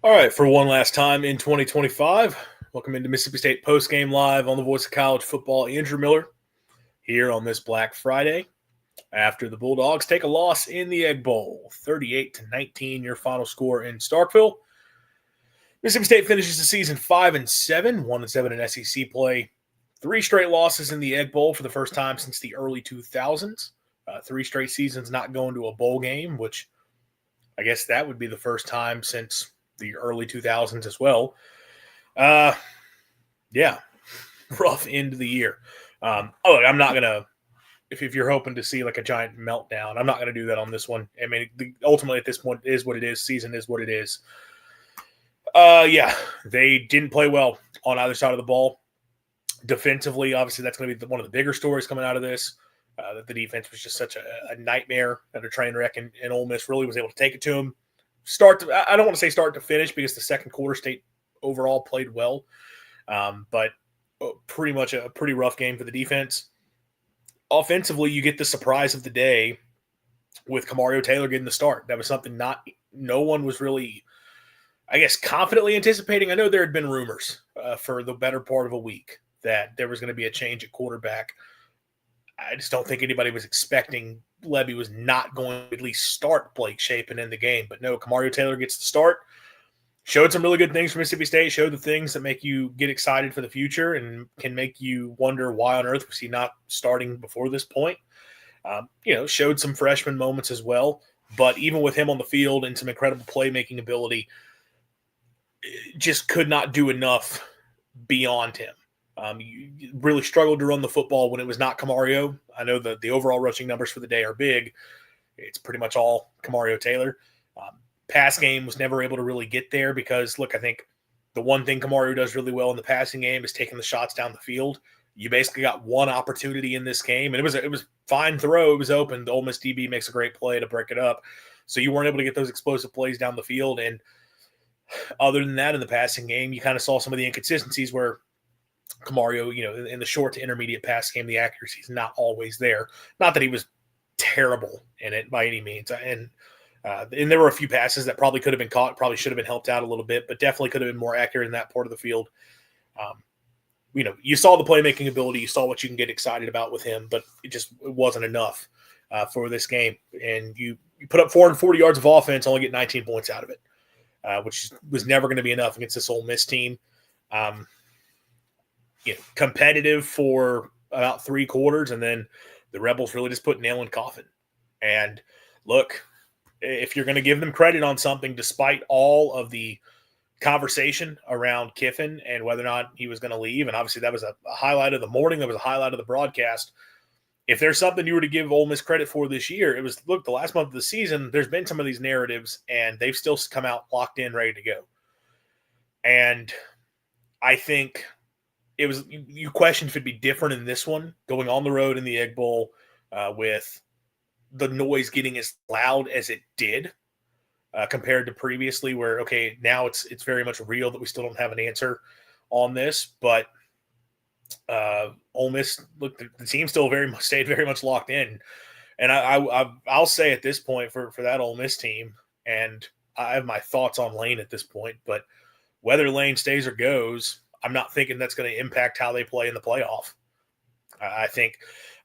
All right, for one last time in 2025, welcome into Mississippi State Postgame Live on the Voice of College Football. Andrew Miller here on this Black Friday after the Bulldogs take a loss in the Egg Bowl, 38-19, your final score in Starkville. Mississippi State finishes the season 5-7, 1-7 in SEC play. 3 straight losses in the Egg Bowl for the first time since the early 2000s. 3 straight seasons not going to a bowl game, which I guess that would be the first time since the early 2000s as well. Yeah, rough end of the year. I'm not going to, if you're hoping to see like a giant meltdown, I'm not going to do that on this one. I mean, ultimately at this point, it is what it is. Season is what it is. Yeah, they didn't play well on either side of the ball. Defensively, obviously, that's going to be one of the bigger stories coming out of this. That the defense was just such a nightmare and a train wreck, and Ole Miss really was able to take it to them. I don't want to say start to finish because the second quarter State overall played well, but pretty much a pretty rough game for the defense. Offensively, you get the surprise of the day with Kamario Taylor getting the start. That was something no one was really, I guess, confidently anticipating. I know there had been rumors for the better part of a week that there was going to be a change at quarterback. I just don't think anybody was expecting Levy was not going to at least start Blake Shapen in the game. But no, Kamario Taylor gets the start. Showed some really good things for Mississippi State. Showed the things that make you get excited for the future and can make you wonder why on earth was he not starting before this point. Showed some freshman moments as well. But even with him on the field and some incredible playmaking ability, just could not do enough beyond him. You really struggled to run the football when it was not Kamario. I know that the overall rushing numbers for the day are big. It's pretty much all Kamario Taylor. Pass game was never able to really get there because, look, I think the one thing Kamario does really well in the passing game is taking the shots down the field. You basically got one opportunity in this game, and it was fine throw. It was open. The Ole Miss DB makes a great play to break it up. So you weren't able to get those explosive plays down the field. And other than that, in the passing game, you kind of saw some of the inconsistencies where Kamario, in the short to intermediate pass game, the accuracy is not always there. Not that he was terrible in it by any means. And there were a few passes that probably could have been caught, probably should have been helped out a little bit, but definitely could have been more accurate in that part of the field. You saw the playmaking ability. You saw what you can get excited about with him, but it wasn't enough for this game. And you put up 440 yards of offense, only get 19 points out of it, which was never going to be enough against this Ole Miss team. Competitive for about 3 quarters, and then the Rebels really just put nail in coffin. And look, if you're going to give them credit on something, despite all of the conversation around Kiffin and whether or not he was going to leave, and obviously that was a highlight of the morning, that was a highlight of the broadcast. If there's something you were to give Ole Miss credit for this year, it was, look, the last month of the season, there's been some of these narratives, and they've still come out locked in, ready to go. And I think it was, you questioned if it'd be different in this one, going on the road in the Egg Bowl with the noise getting as loud as it did compared to previously where, okay, now it's very much real that we still don't have an answer on this. But Ole Miss, look, the team still stayed very much locked in. And I'll say at this point for that Ole Miss team, and I have my thoughts on Lane at this point, but whether Lane stays or goes, I'm not thinking that's going to impact how they play in the playoff. I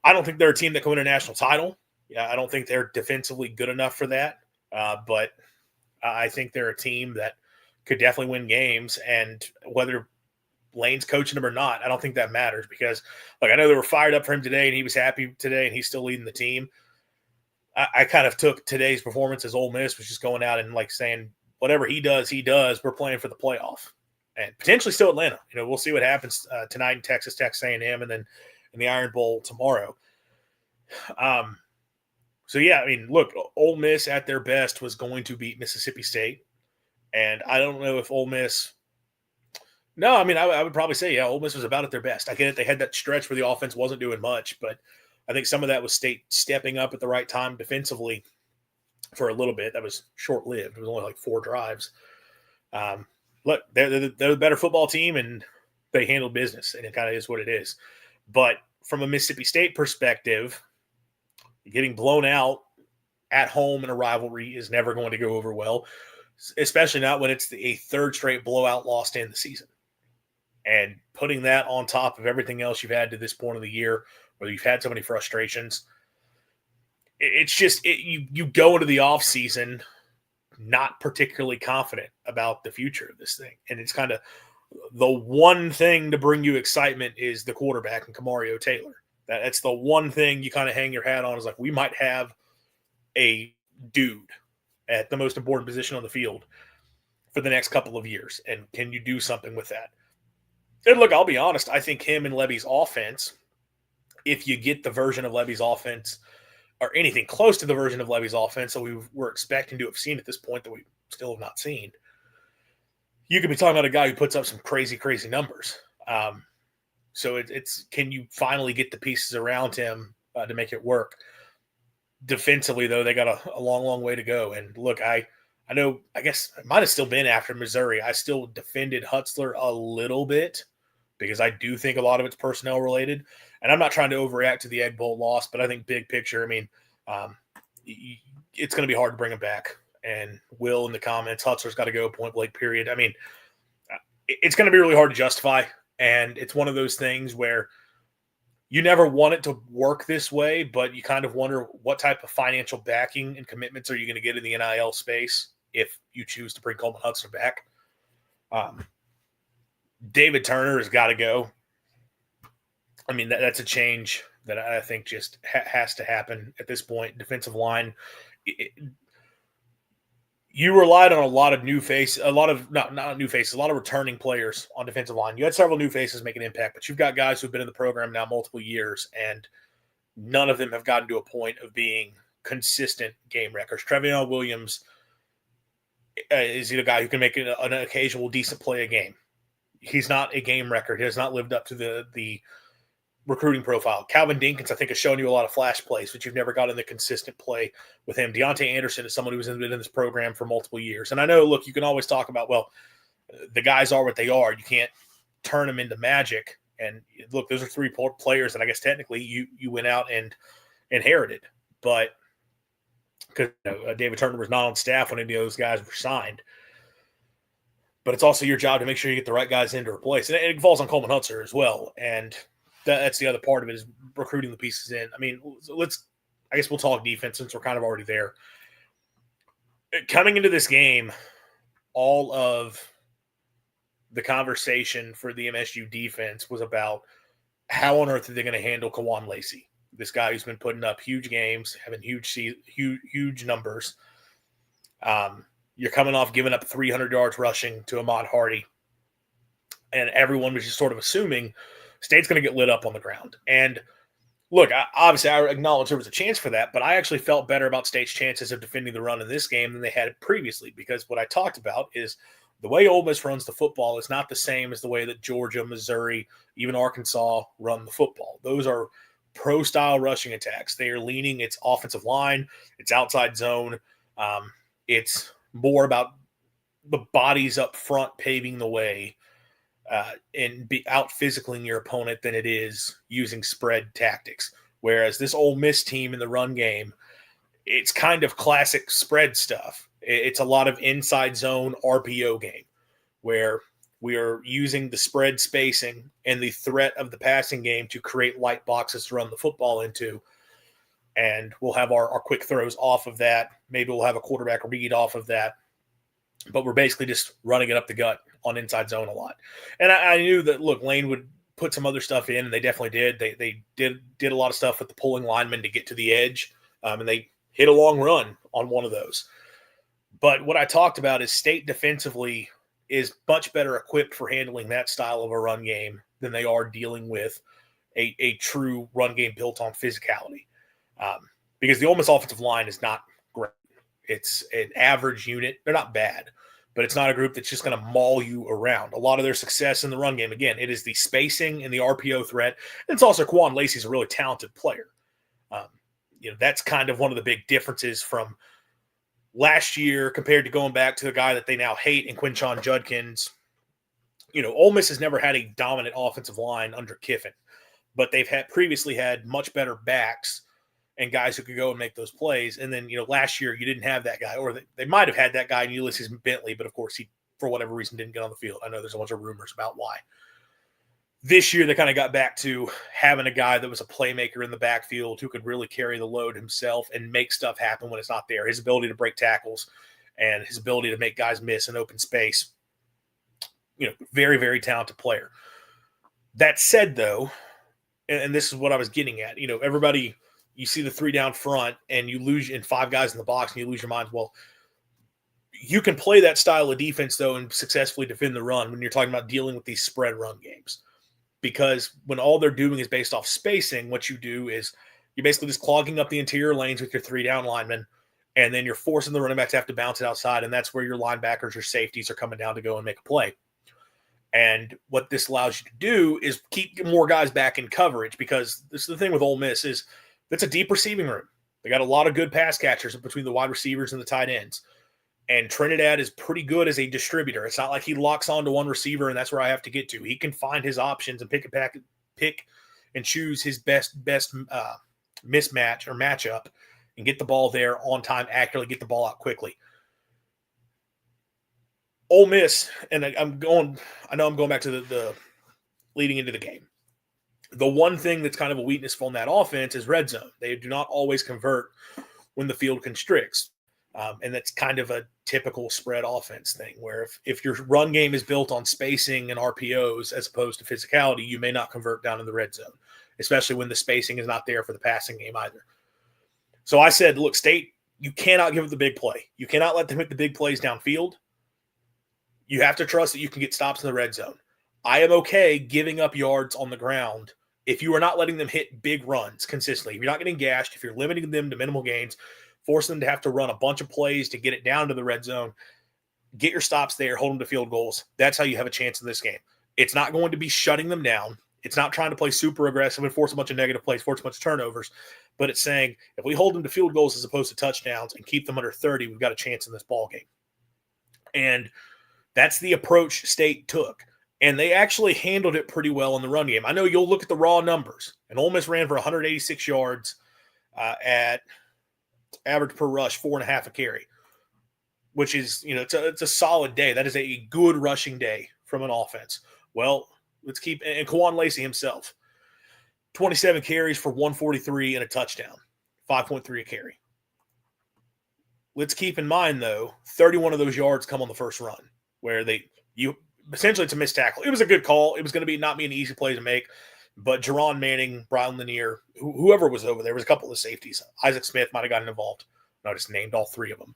don't think they're a team that can win a national title. Yeah, I don't think they're defensively good enough for that. But I think they're a team that could definitely win games. And whether Lane's coaching them or not, I don't think that matters because, look, I know they were fired up for him today and he was happy today and he's still leading the team. I kind of took today's performance as Ole Miss was just going out and like saying, whatever he does, we're playing for the playoff. And potentially still Atlanta. We'll see what happens tonight in Texas A&M, and then in the Iron Bowl tomorrow. So, yeah, I mean, look, Ole Miss at their best was going to beat Mississippi State. And I don't know if Ole Miss – no, I mean, I would probably say, yeah, Ole Miss was about at their best. I get it. They had that stretch where the offense wasn't doing much, but I think some of that was State stepping up at the right time defensively for a little bit. That was short-lived. It was only like 4 drives. Look, they're the better football team, and they handle business, and it kind of is what it is. But from a Mississippi State perspective, getting blown out at home in a rivalry is never going to go over well. especially not when it's a third straight blowout loss to end the season. And putting that on top of everything else you've had to this point of the year, where you've had so many frustrations, it's just you go into the offseason not particularly confident about the future of this thing. And it's kind of the one thing to bring you excitement is the quarterback and Kamario Taylor. That's the one thing you kind of hang your hat on, is like, we might have a dude at the most important position on the field for the next couple of years. And can you do something with that? And look, I'll be honest, I think him and Levy's offense, if you get the version of Levy's offense or anything close to the version of Levy's offense that we were expecting to have seen at this point that we still have not seen, you could be talking about a guy who puts up some crazy, crazy numbers. So it's can you finally get the pieces around him to make it work? Defensively, though, they got a long, long way to go. And look, I know, I guess it might have still been after Missouri. I still defended Hutzler a little bit because I do think a lot of it's personnel related. And I'm not trying to overreact to the Egg Bowl loss, but I think big picture, I mean, it's going to be hard to bring him back. And Will in the comments, Hutzler's got to go, point blank, period. I mean, it's going to be really hard to justify. And it's one of those things where you never want it to work this way, but you kind of wonder what type of financial backing and commitments are you going to get in the NIL space if you choose to bring Coleman Hutzler back. David Turner has got to go. I mean, that's a change that I think just has to happen at this point. Defensive line, you relied on a lot of new faces, a lot of returning players on defensive line. You had several new faces make an impact, but you've got guys who've been in the program now multiple years, and none of them have gotten to a point of being consistent game wreckers. Trevion Williams is a guy who can make an occasional decent play a game. He's not a game wrecker. He has not lived up to the recruiting profile. Calvin Dinkins, I think, has shown you a lot of flash plays, but you've never gotten the consistent play with him. Deontay Anderson is someone who was in this program for multiple years. And I know, look, you can always talk about, well, the guys are what they are. You can't turn them into magic. And look, those are three players that I guess technically you went out and inherited. But because David Turner was not on staff when any of those guys were signed. But it's also your job to make sure you get the right guys in to replace. And it falls on Coleman Hutzler as well. And that's the other part of it, is recruiting the pieces in. I mean, I guess we'll talk defense since we're kind of already there. Coming into this game, all of the conversation for the MSU defense was about how on earth are they going to handle Kawan Lacey, this guy who's been putting up huge games, having huge numbers. You're coming off giving up 300 yards rushing to Ahmad Hardy, and everyone was just sort of assuming State's going to get lit up on the ground. And look, obviously I acknowledge there was a chance for that, but I actually felt better about State's chances of defending the run in this game than they had previously, because what I talked about is the way Ole Miss runs the football is not the same as the way that Georgia, Missouri, even Arkansas run the football. Those are pro-style rushing attacks. They are leaning, it's offensive line, it's outside zone. It's more about the bodies up front paving the way and be out physicaling your opponent than it is using spread tactics. Whereas this Ole Miss team in the run game, it's kind of classic spread stuff. It's a lot of inside zone RPO game where we are using the spread spacing and the threat of the passing game to create light boxes to run the football into. And we'll have our quick throws off of that. Maybe we'll have a quarterback read off of that. But we're basically just running it up the gut on inside zone a lot. And I knew that, look, Lane would put some other stuff in, and they definitely did. They did a lot of stuff with the pulling linemen to get to the edge, and they hit a long run on one of those. But what I talked about is State defensively is much better equipped for handling that style of a run game than they are dealing with a true run game built on physicality. Because the Ole Miss offensive line is not great. It's an average unit. They're not bad, but it's not a group that's just going to maul you around. A lot of their success in the run game, again, it is the spacing and the RPO threat. And it's also Kawan Lacey's a really talented player. That's kind of one of the big differences from last year compared to going back to the guy that they now hate in Quinshon Judkins. Ole Miss has never had a dominant offensive line under Kiffin, but they've previously had much better backs and guys who could go and make those plays. And then, last year you didn't have that guy, or they might have had that guy in Ulysses Bentley, but of course he, for whatever reason, didn't get on the field. I know there's a bunch of rumors about why. This year they kind of got back to having a guy that was a playmaker in the backfield who could really carry the load himself and make stuff happen when it's not there. His ability to break tackles and his ability to make guys miss in open space. Very, very talented player. That said, though, and this is what I was getting at, everybody, you see the 3 down front and you lose in 5 guys in the box and you lose your minds. Well, you can play that style of defense, though, and successfully defend the run when you're talking about dealing with these spread run games. Because when all they're doing is based off spacing, what you do is you're basically just clogging up the interior lanes with your 3 down linemen, and then you're forcing the running back to have to bounce it outside, and that's where your linebackers or safeties are coming down to go and make a play. And what this allows you to do is keep more guys back in coverage, because this is the thing with Ole Miss is it's a deep receiving room. They got a lot of good pass catchers between the wide receivers and the tight ends. And Trinidad is pretty good as a distributor. It's not like he locks onto one receiver and that's where I have to get to. He can find his options and pick and choose his best mismatch or matchup and get the ball there on time, accurately get the ball out quickly. Ole Miss, and I know I'm going back to the leading into the game. The one thing that's kind of a weakness on that offense is red zone. They do not always convert when the field constricts. And that's kind of a typical spread offense thing where if your run game is built on spacing and RPOs as opposed to physicality, you may not convert down in the red zone, especially when the spacing is not there for the passing game either. So I said, look, State, you cannot give up the big play. You cannot let them hit the big plays downfield. You have to trust that you can get stops in the red zone. I am okay giving up yards on the ground if you are not letting them hit big runs consistently. If you're not getting gashed, if you're limiting them to minimal gains, force them to have to run a bunch of plays to get it down to the red zone, get your stops there, hold them to field goals. That's how you have a chance in this game. It's not going to be shutting them down. It's not trying to play super aggressive and force a bunch of negative plays, force a bunch of turnovers, but it's saying if we hold them to field goals as opposed to touchdowns and keep them under 30, we've got a chance in this ball game. And that's the approach State took. And they actually handled it pretty well in the run game. I know you'll look at the raw numbers, and Ole Miss ran for 186 yards at average per rush, 4.5 a carry, which is, it's a solid day. That is a good rushing day from an offense. Well, let's keep, and Kwan Lacey himself, 27 carries for 143 and a touchdown, 5.3 a carry. Let's keep in mind, though, 31 of those yards come on the first run, where essentially it's a missed tackle. It was a good call. It was going to not be an easy play to make, but Jerron Manning, Brian Lanier, whoever was over there, was a couple of the safeties. Isaac Smith might have gotten involved. I just named all 3 of them.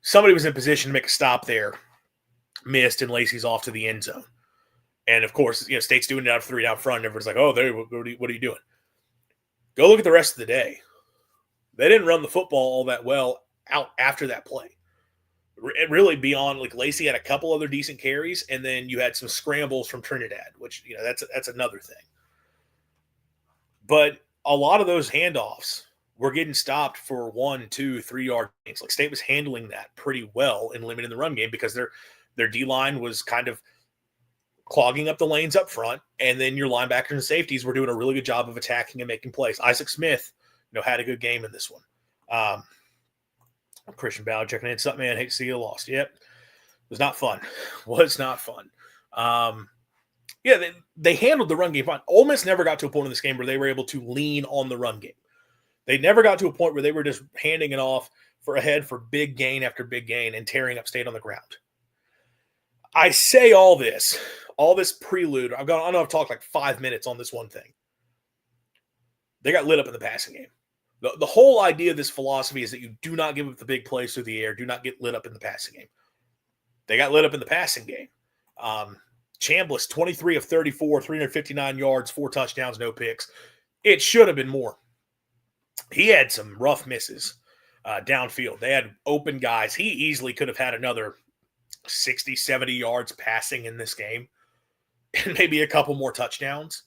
Somebody was in position to make a stop there, missed, and Lacey's off to the end zone. And, of course, State's doing it out of 3 down front, and everyone's like, oh, what are you doing? Go look at the rest of the day. They didn't run the football all that well out after that play. Really beyond, like, Lacey had a couple other decent carries, and then you had some scrambles from Trinidad, which, that's another thing. But a lot of those handoffs were getting stopped for 1, 2, 3 yard gains. Like, State was handling that pretty well in limiting the run game because their D-line was kind of clogging up the lanes up front, and then your linebackers and safeties were doing a really good job of attacking and making plays. Isaac Smith, had a good game in this one. Christian Ballard checking in. Something, man. Hate to see you lost. Yep. It was not fun. They handled the run game fine. Ole Miss never got to a point in this game where they were able to lean on the run game. They never got to a point where they were just handing it off for big gain after big gain and tearing up State on the ground. I say all this prelude. I know I've talked like 5 minutes on this one thing. They got lit up in the passing game. The whole idea of this philosophy is that you do not give up the big plays through the air. Do not get lit up in the passing game. They got lit up in the passing game. Chambliss, 23 of 34, 359 yards, 4 touchdowns, no picks. It should have been more. He had some rough misses downfield. They had open guys. He easily could have had another 60, 70 yards passing in this game and maybe a couple more touchdowns.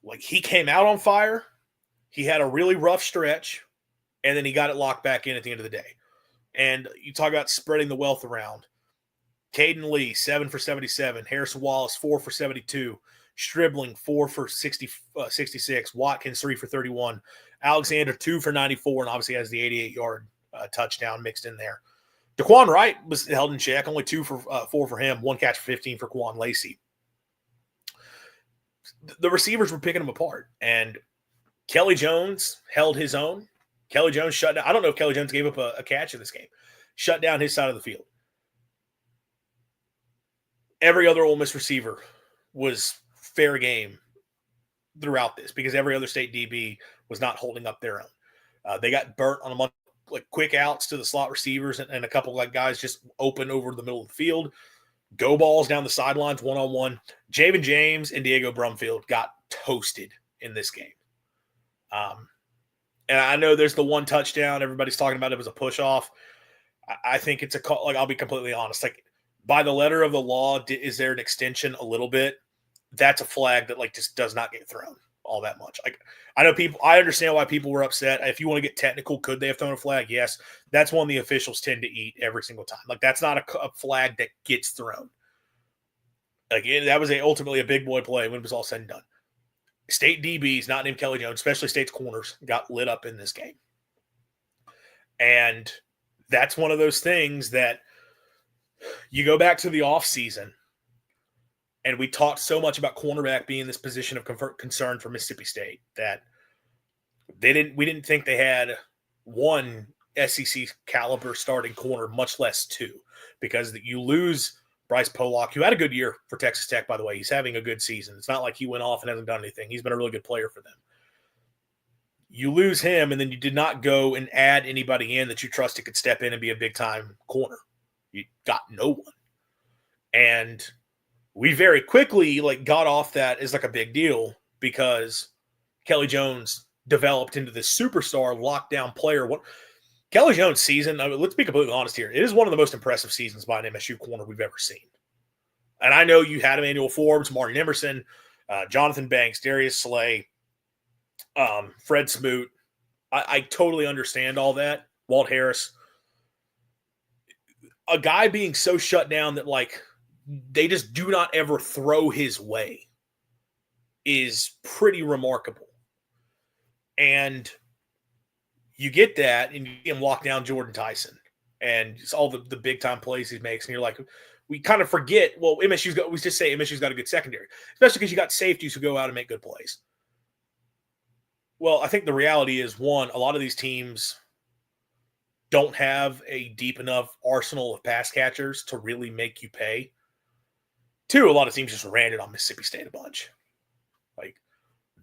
Like, he came out on fire. He had a really rough stretch, and then he got it locked back in at the end of the day. And you talk about spreading the wealth around. Caden Lee, 7 for 77. Harrison Wallace, 4 for 72. Stribling 4 for 66, Watkins 3 for 31, Alexander 2 for 94, and obviously has the 88-yard touchdown mixed in there. Daquan Wright was held in check, only 4 for him, 1 catch for 15 for Quan Lacey. The receivers were picking them apart, and Kelly Jones held his own. Kelly Jones shut down. I don't know if Kelly Jones gave up a catch in this game. Shut down his side of the field. Every other Ole Miss receiver was fair game throughout this because every other state DB was not holding up their own. They got burnt on a bunch of quick outs to the slot receivers and a couple of guys just open over the middle of the field. Go balls down the sidelines one-on-one. Javen James and Diego Brumfield got toasted in this game. And I know there's the one touchdown. Everybody's talking about it was a push-off. I think it's a call. Like, I'll be completely honest. Like, by the letter of the law, is there an extension a little bit? That's a flag that just does not get thrown all that much. Like, I know people. I understand why people were upset. If you want to get technical, could they have thrown a flag? Yes. That's one the officials tend to eat every single time. Like, that's not a flag that gets thrown. Like, that was ultimately a big boy play when it was all said and done. State DBs, not named Kelly Jones, especially State's corners, got lit up in this game. And that's one of those things that you go back to the offseason, and we talked so much about cornerback being this position of concern for Mississippi State that we didn't think they had one SEC caliber starting corner, much less two, because you lose Bryce Pollock, who had a good year for Texas Tech, by the way. He's having a good season. It's not like he went off and hasn't done anything. He's been a really good player for them. You lose him, and then you did not go and add anybody in that you trusted could step in and be a big-time corner. You got no one. And we very quickly got off that as a big deal because Kelly Jones developed into this superstar lockdown player. Kelly Jones' season, let's be completely honest here, it is one of the most impressive seasons by an MSU corner we've ever seen. And I know you had Emmanuel Forbes, Martin Emerson, Jonathan Banks, Darius Slay, Fred Smoot. I totally understand all that. Walt Harris. A guy being so shut down that they just do not ever throw his way is pretty remarkable. And you get that, and you see him lock down Jordan Tyson and just all the big-time plays he makes. And you're like, we kind of forget, well, we just say MSU's got a good secondary, especially because you got safeties who go out and make good plays. Well, I think the reality is, one, a lot of these teams don't have a deep enough arsenal of pass catchers to really make you pay. Two, a lot of teams just ran it on Mississippi State a bunch.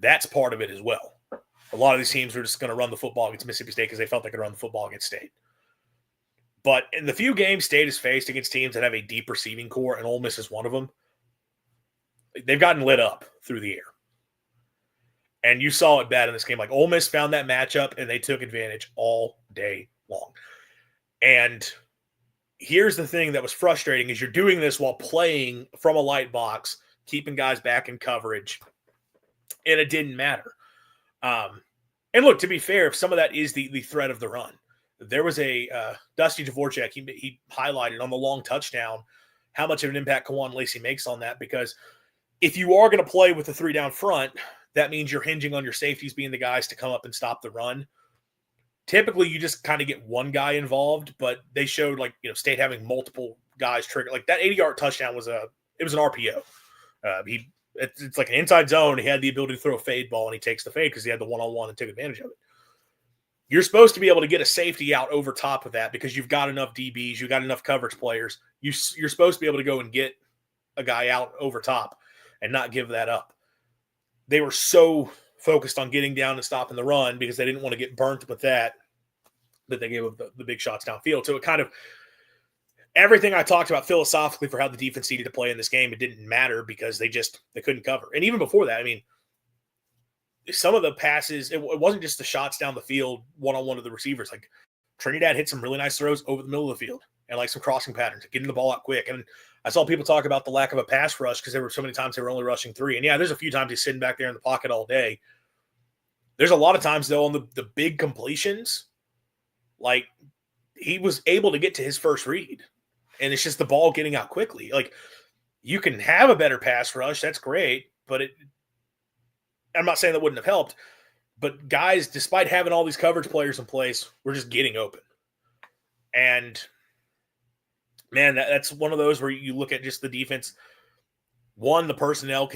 That's part of it as well. A lot of these teams are just going to run the football against Mississippi State because they felt they could run the football against State. But in the few games State has faced against teams that have a deep receiving core, and Ole Miss is one of them, they've gotten lit up through the air. And you saw it bad in this game. Ole Miss found that matchup, and they took advantage all day long. And here's the thing that was frustrating is you're doing this while playing from a light box, keeping guys back in coverage, and it didn't matter. And look, to be fair, if some of that is the threat of the run, there was a Dusty Dvorak, he highlighted on the long touchdown how much of an impact Quan Lacey makes on that, because if you are going to play with the three down front, that means you're hinging on your safeties being the guys to come up and stop the run. Typically, you just kind of get one guy involved, but they showed State having multiple guys trigger. That 80-yard touchdown was an RPO. It's like an inside zone. He had the ability to throw a fade ball, and he takes the fade because he had the one-on-one and took advantage of it. You're supposed to be able to get a safety out over top of that because you've got enough DBs, you've got enough coverage players. You're supposed to be able to go and get a guy out over top and not give that up. They were so focused on getting down and stopping the run because they didn't want to get burnt with that they gave up the big shots downfield. So it kind of – everything I talked about philosophically for how the defense needed to play in this game, it didn't matter because they couldn't cover. And even before that, some of the passes, it wasn't just the shots down the field one-on-one to the receivers. Trinidad hit some really nice throws over the middle of the field and some crossing patterns, getting the ball out quick. And I saw people talk about the lack of a pass rush because there were so many times they were only rushing three. And yeah, there's a few times he's sitting back there in the pocket all day. There's a lot of times, though, on the big completions, he was able to get to his first read. And it's just the ball getting out quickly. You can have a better pass rush. That's great. but I'm not saying that wouldn't have helped, but guys, despite having all these coverage players in place, we're just getting open. And man, that's one of those where you look at just the defense. One, the personnel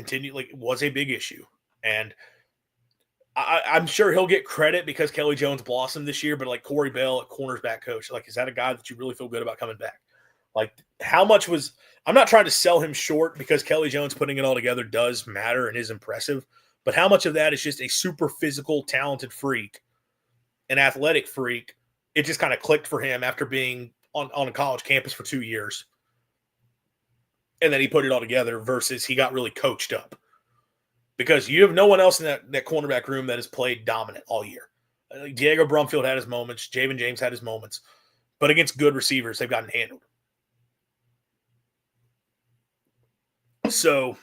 was a big issue. And I'm sure he'll get credit because Kelly Jones blossomed this year, but like Corey Bell at cornerback coach, like, is that a guy that you really feel good about coming back? Like, how much was – I'm not trying to sell him short because Kelly Jones putting it all together does matter and is impressive, but how much of that is just a super physical, talented freak, an athletic freak? It just kind of clicked for him after being on a college campus for 2 years. And then he put it all together versus he got really coached up. Because you have no one else in that cornerback room that has played dominant all year. Diego Brumfield had his moments. Javen James had his moments. But against good receivers, they've gotten handled. So,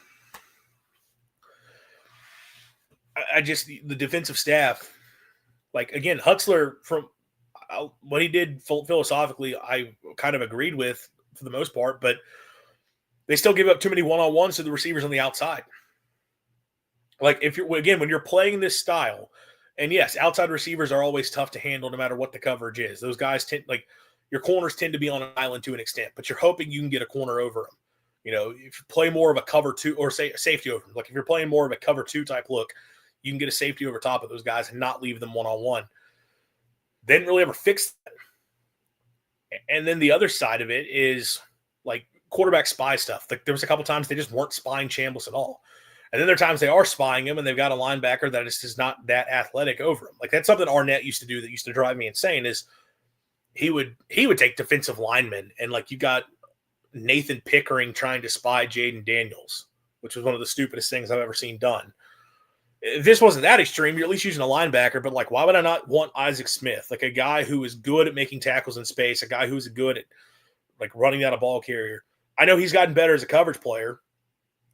the defensive staff, like, again, Huxler, from what he did philosophically, I kind of agreed with for the most part, but they still give up too many one-on-ones to the receivers on the outside. Like, when you're playing this style, and yes, outside receivers are always tough to handle no matter what the coverage is. Those guys your corners tend to be on an island to an extent, but you're hoping you can get a corner over them. If you play more of a cover two or say a safety over them, like if you're playing more of a cover two type look, you can get a safety over top of those guys and not leave them one-on-one. They didn't really ever fix that. And then the other side of it is like quarterback spy stuff. Like there was a couple times they just weren't spying Chambliss at all. And then there are times they are spying him and they've got a linebacker that is just not that athletic over him. Like that's something Arnett used to do that used to drive me insane is he would take defensive linemen and like you got Nathan Pickering trying to spy Jaden Daniels, which was one of the stupidest things I've ever seen done. If this wasn't that extreme, you're at least using a linebacker, but like why would I not want Isaac Smith? Like a guy who is good at making tackles in space, a guy who's good at like running down a ball carrier. I know he's gotten better as a coverage player.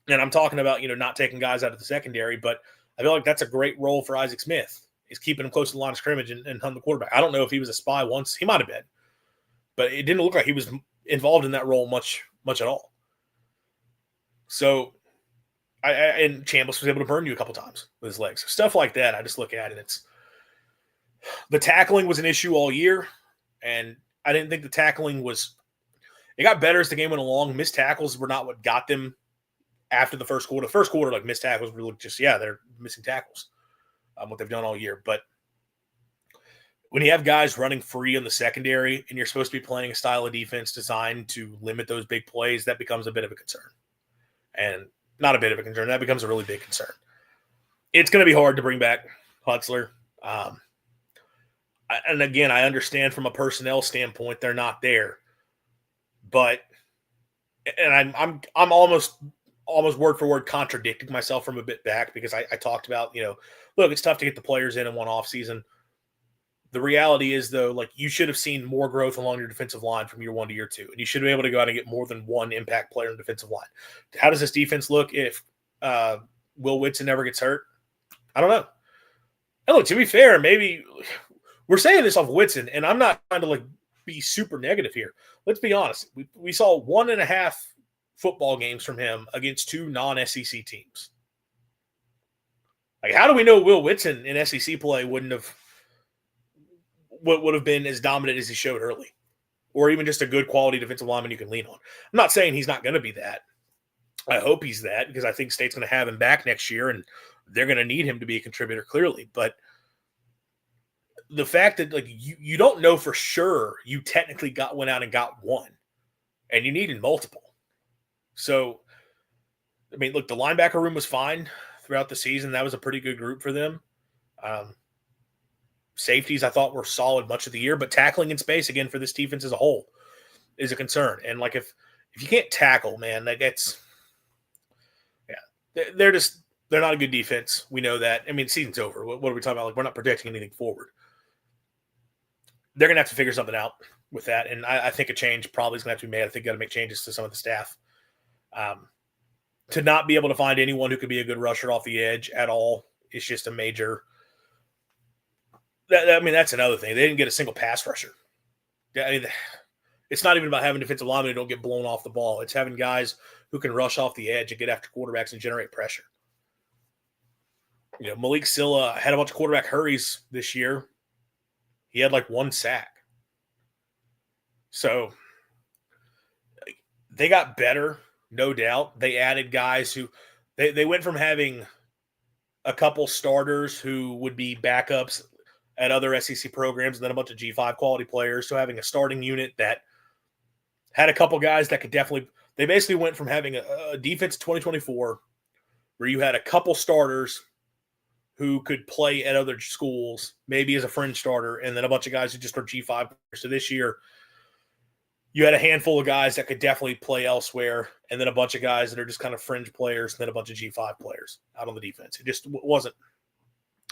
And I'm talking about, not taking guys out of the secondary, but I feel like that's a great role for Isaac Smith is keeping him close to the line of scrimmage and hunting the quarterback. I don't know if he was a spy once. He might have been. But it didn't look like he was involved in that role much at all. So, and Chambliss was able to burn you a couple times with his legs. Stuff like that, I just look at it. The tackling was an issue all year, and I didn't think the tackling was – it got better as the game went along. Missed tackles were not what got them after the first quarter. The first quarter, like missed tackles, were just, they're missing tackles, what they've done all year. But when you have guys running free in the secondary and you're supposed to be playing a style of defense designed to limit those big plays, that becomes a bit of a concern. And not a bit of a concern. That becomes a really big concern. It's going to be hard to bring back Huxler. And again, I understand from a personnel standpoint, they're not there. But, and I'm almost word for word contradicting myself from a bit back because I talked about, look, it's tough to get the players in one off season. The reality is, though, like you should have seen more growth along your defensive line from year 1 to year 2, and you should be able to go out and get more than one impact player in the defensive line. How does this defense look if Will Whitson never gets hurt? I don't know. And look, to be fair, maybe we're saying this off Whitson, and I'm not trying to be super negative here. Let's be honest. We saw 1.5 football games from him against 2 non-SEC teams. Like, how do we know Will Whitson in SEC play would have been as dominant as he showed early, or even just a good quality defensive lineman you can lean on? I'm not saying he's not going to be that. I hope he's that because I think State's going to have him back next year, and they're going to need him to be a contributor clearly. But the fact that you don't know for sure you technically went out and got one, and you needed multiple. So, I mean, look, the linebacker room was fine throughout the season. That was a pretty good group for them. Safeties, I thought, were solid much of the year, but tackling in space, again, for this defense as a whole is a concern. And, if you can't tackle, man, they're not a good defense. We know that. I mean, the season's over. What are we talking about? We're not projecting anything forward. They're going to have to figure something out with that, and I think a change probably is going to have to be made. I think got to make changes to some of the staff. To not be able to find anyone who could be a good rusher off the edge at all is just a major – that's another thing. They didn't get a single pass rusher. It's not even about having defensive linemen who don't get blown off the ball. It's having guys who can rush off the edge and get after quarterbacks and generate pressure. Malik Silla had a bunch of quarterback hurries this year. He had like 1 sack. So they got better, no doubt. They added guys who they went from having a couple starters who would be backups at other SEC programs and then a bunch of G5 quality players to having a starting unit that had a couple guys that could definitely – they basically went from having a defense 2024 where you had a couple starters who could play at other schools, maybe as a fringe starter, and then a bunch of guys who just are G5 players. So this year – you had a handful of guys that could definitely play elsewhere, and then a bunch of guys that are just kind of fringe players, and then a bunch of G5 players out on the defense. It just wasn't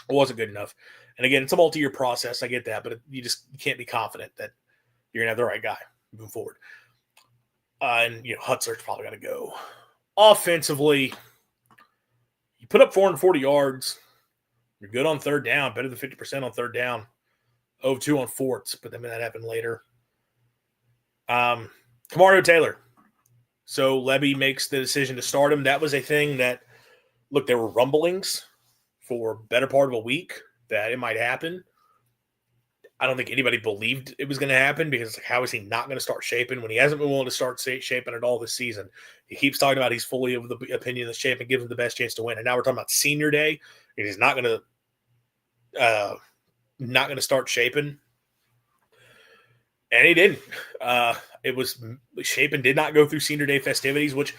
good enough. And again, it's a multi-year process. I get that, but you can't be confident that you're gonna have the right guy moving forward. And Hutzler's probably got to go. Offensively, you put up 440 yards. You're good on third down, better than 50% on third down. 0-2 on fourths, but then that happened later. Kamario Taylor. So Levy makes the decision to start him. That was a thing that, look, there were rumblings for better part of a week that it might happen. I don't think anybody believed it was going to happen because how is he not going to start Shapen when he hasn't been willing to start Shapen at all this season? He keeps talking about he's fully of the opinion that Shapen gives him the best chance to win. And now we're talking about senior day. And he's not going to start Shapen. And he didn't. Shapen did not go through senior day festivities, which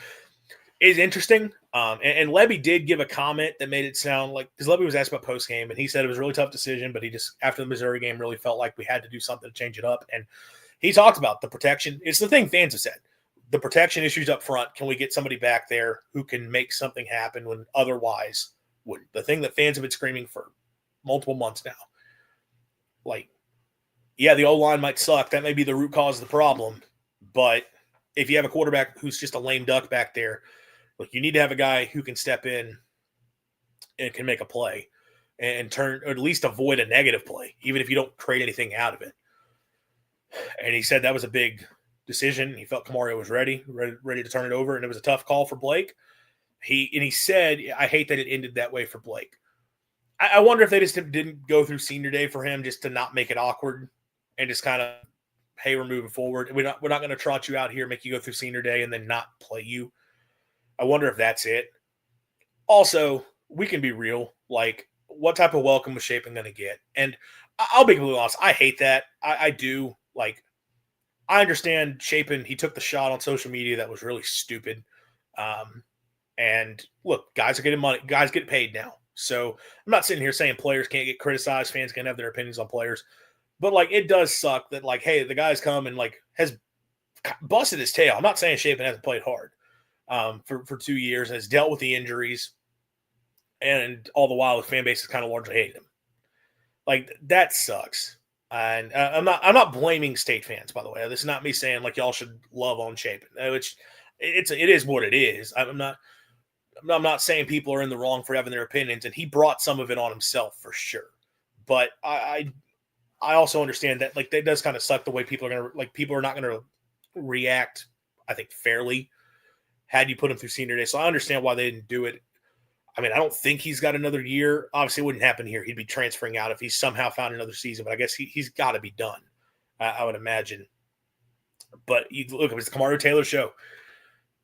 is interesting. And Levy did give a comment that made it sound like, because Levy was asked about post game, and he said it was a really tough decision, but he just, after the Missouri game, really felt like we had to do something to change it up. And he talked about the protection. It's the thing fans have said. The protection issues up front. Can we get somebody back there who can make something happen when otherwise wouldn't? The thing that fans have been screaming for multiple months now. Like, yeah, the O-line might suck. That may be the root cause of the problem. But if you have a quarterback who's just a lame duck back there, look, you need to have a guy who can step in and can make a play and turn, or at least avoid a negative play, even if you don't create anything out of it. And he said that was a big decision. He felt Kamario was ready to turn it over, and it was a tough call for Blake. He said, I hate that it ended that way for Blake. I wonder if they just didn't go through senior day for him just to not make it awkward and just kind of, hey, we're moving forward. We're not going to trot you out here, make you go through senior day, and then not play you. I wonder if that's it. Also, we can be real. Like, what type of welcome was Shapen going to get? And I'll be completely honest. I hate that. I do. Like, I understand Shapen. He took the shot on social media that was really stupid. And look, guys are getting money. Guys get paid now. So I'm not sitting here saying players can't get criticized. Fans can have their opinions on players. But, like, it does suck that, like, hey, the guy's come and, like, has busted his tail. I'm not saying Shapen hasn't played hard for 2 years and has dealt with the injuries. And all the while, the fan base has kind of largely hated him. Like, that sucks. And I'm not blaming state fans, by the way. This is not me saying, like, y'all should love on Shapen. It is what it is. I'm not saying people are in the wrong for having their opinions, and he brought some of it on himself for sure. But I also understand that, like, that does kind of suck the way people are not going to react, I think, fairly had you put him through senior day. So I understand why they didn't do it. I mean, I don't think he's got another year. Obviously, it wouldn't happen here. He'd be transferring out if he somehow found another season, but I guess he's got to be done, I would imagine. But you look, it was the Kamario Taylor show,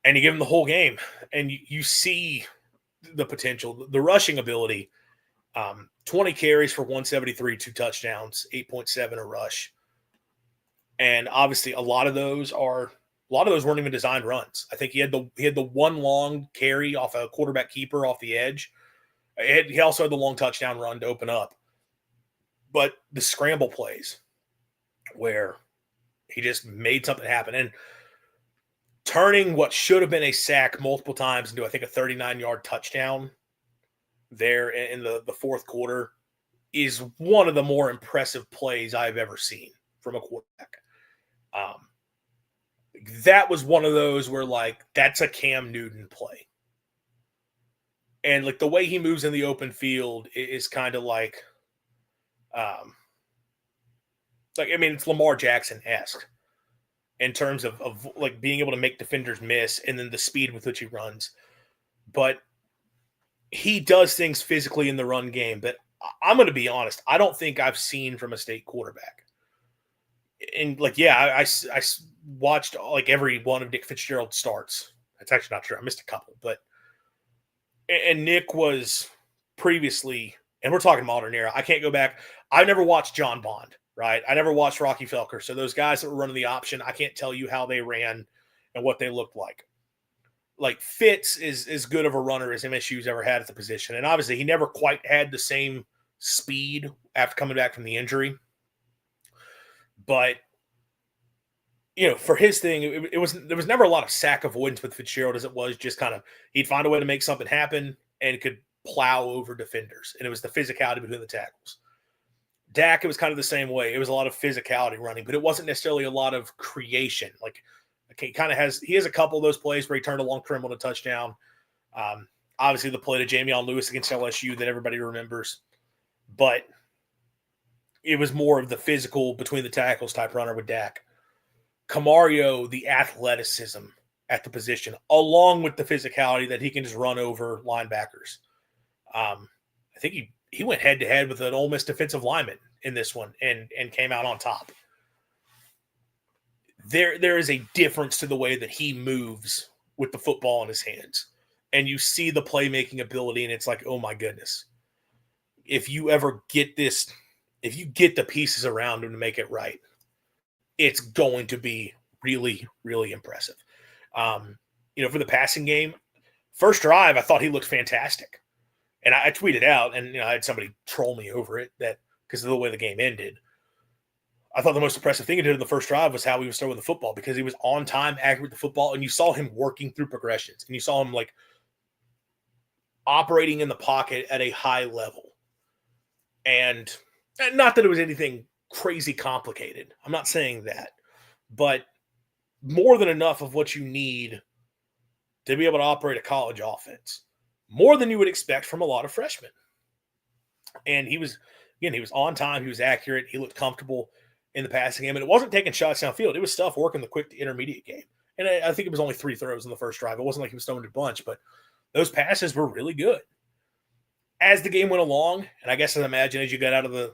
and you give him the whole game, and you see the potential, the rushing ability. 20 carries for 173, 2 touchdowns, 8.7 a rush. And obviously a lot of those weren't even designed runs. I think he had the one long carry off a quarterback keeper off the edge. He also had the long touchdown run to open up. But the scramble plays where he just made something happen, and turning what should have been a sack multiple times into, I think, a 39-yard touchdown there in the fourth quarter is one of the more impressive plays I've ever seen from a quarterback. That was one of those where, like, that's a Cam Newton play. And, like, the way he moves in the open field is kind of like, I mean, it's Lamar Jackson-esque in terms of like being able to make defenders miss and then the speed with which he runs. But he does things physically in the run game, but I'm going to be honest. I don't think I've seen from a state quarterback. And like, yeah, I watched like every one of Nick Fitzgerald's starts. That's actually not true. I missed a couple, but and Nick was previously, and we're talking modern era. I can't go back. I never watched John Bond, right? I never watched Rocky Felker. So those guys that were running the option, I can't tell you how they ran and what they looked like. Like Fitz is as good of a runner as MSU's ever had at the position. And obviously he never quite had the same speed after coming back from the injury. But for his thing, there was never a lot of sack avoidance with Fitzgerald as it was just kind of he'd find a way to make something happen and could plow over defenders. And it was the physicality between the tackles. Dak, it was kind of the same way. It was a lot of physicality running, but it wasn't necessarily a lot of creation. Like he has a couple of those plays where he turned a long trim on a touchdown. Obviously the play to Jamion Lewis against LSU that everybody remembers, but it was more of the physical between the tackles type runner with Dak. Camario, the athleticism at the position, along with the physicality that he can just run over linebackers. I think he went head-to-head with an Ole Miss defensive lineman in this one and came out on top. There is a difference to the way that he moves with the football in his hands. And you see the playmaking ability, and it's like, oh, my goodness. If you ever get this, if you get the pieces around him to make it right, it's going to be really, really impressive. For the passing game, first drive, I thought he looked fantastic. And I tweeted out, and I had somebody troll me over it that because of the way the game ended. I thought the most impressive thing he did in the first drive was how he was throwing the football because he was on time, accurate with the football, and you saw him working through progressions, and you saw him like operating in the pocket at a high level. And not that it was anything crazy complicated. I'm not saying that, but more than enough of what you need to be able to operate a college offense, more than you would expect from a lot of freshmen. And he was on time. He was accurate. He looked comfortable in the passing game, and it wasn't taking shots downfield. It was stuff working the quick to intermediate game. And I think it was only 3 throws in the first drive. It wasn't like he was throwing a bunch, but those passes were really good. As the game went along, and I guess I imagine as you got out of the,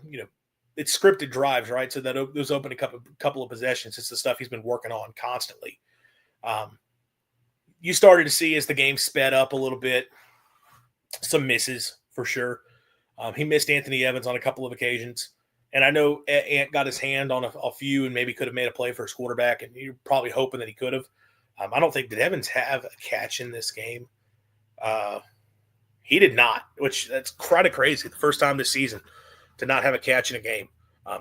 it's scripted drives, right? So that those open a couple of possessions. It's the stuff he's been working on constantly. You started to see as the game sped up a little bit, some misses for sure. He missed Anthony Evans on a couple of occasions. And I know Ant got his hand on a few and maybe could have made a play for his quarterback, and you're probably hoping that he could have. I don't think, did Evans have a catch in this game? He did not, which that's kind of crazy. The first time this season to not have a catch in a game.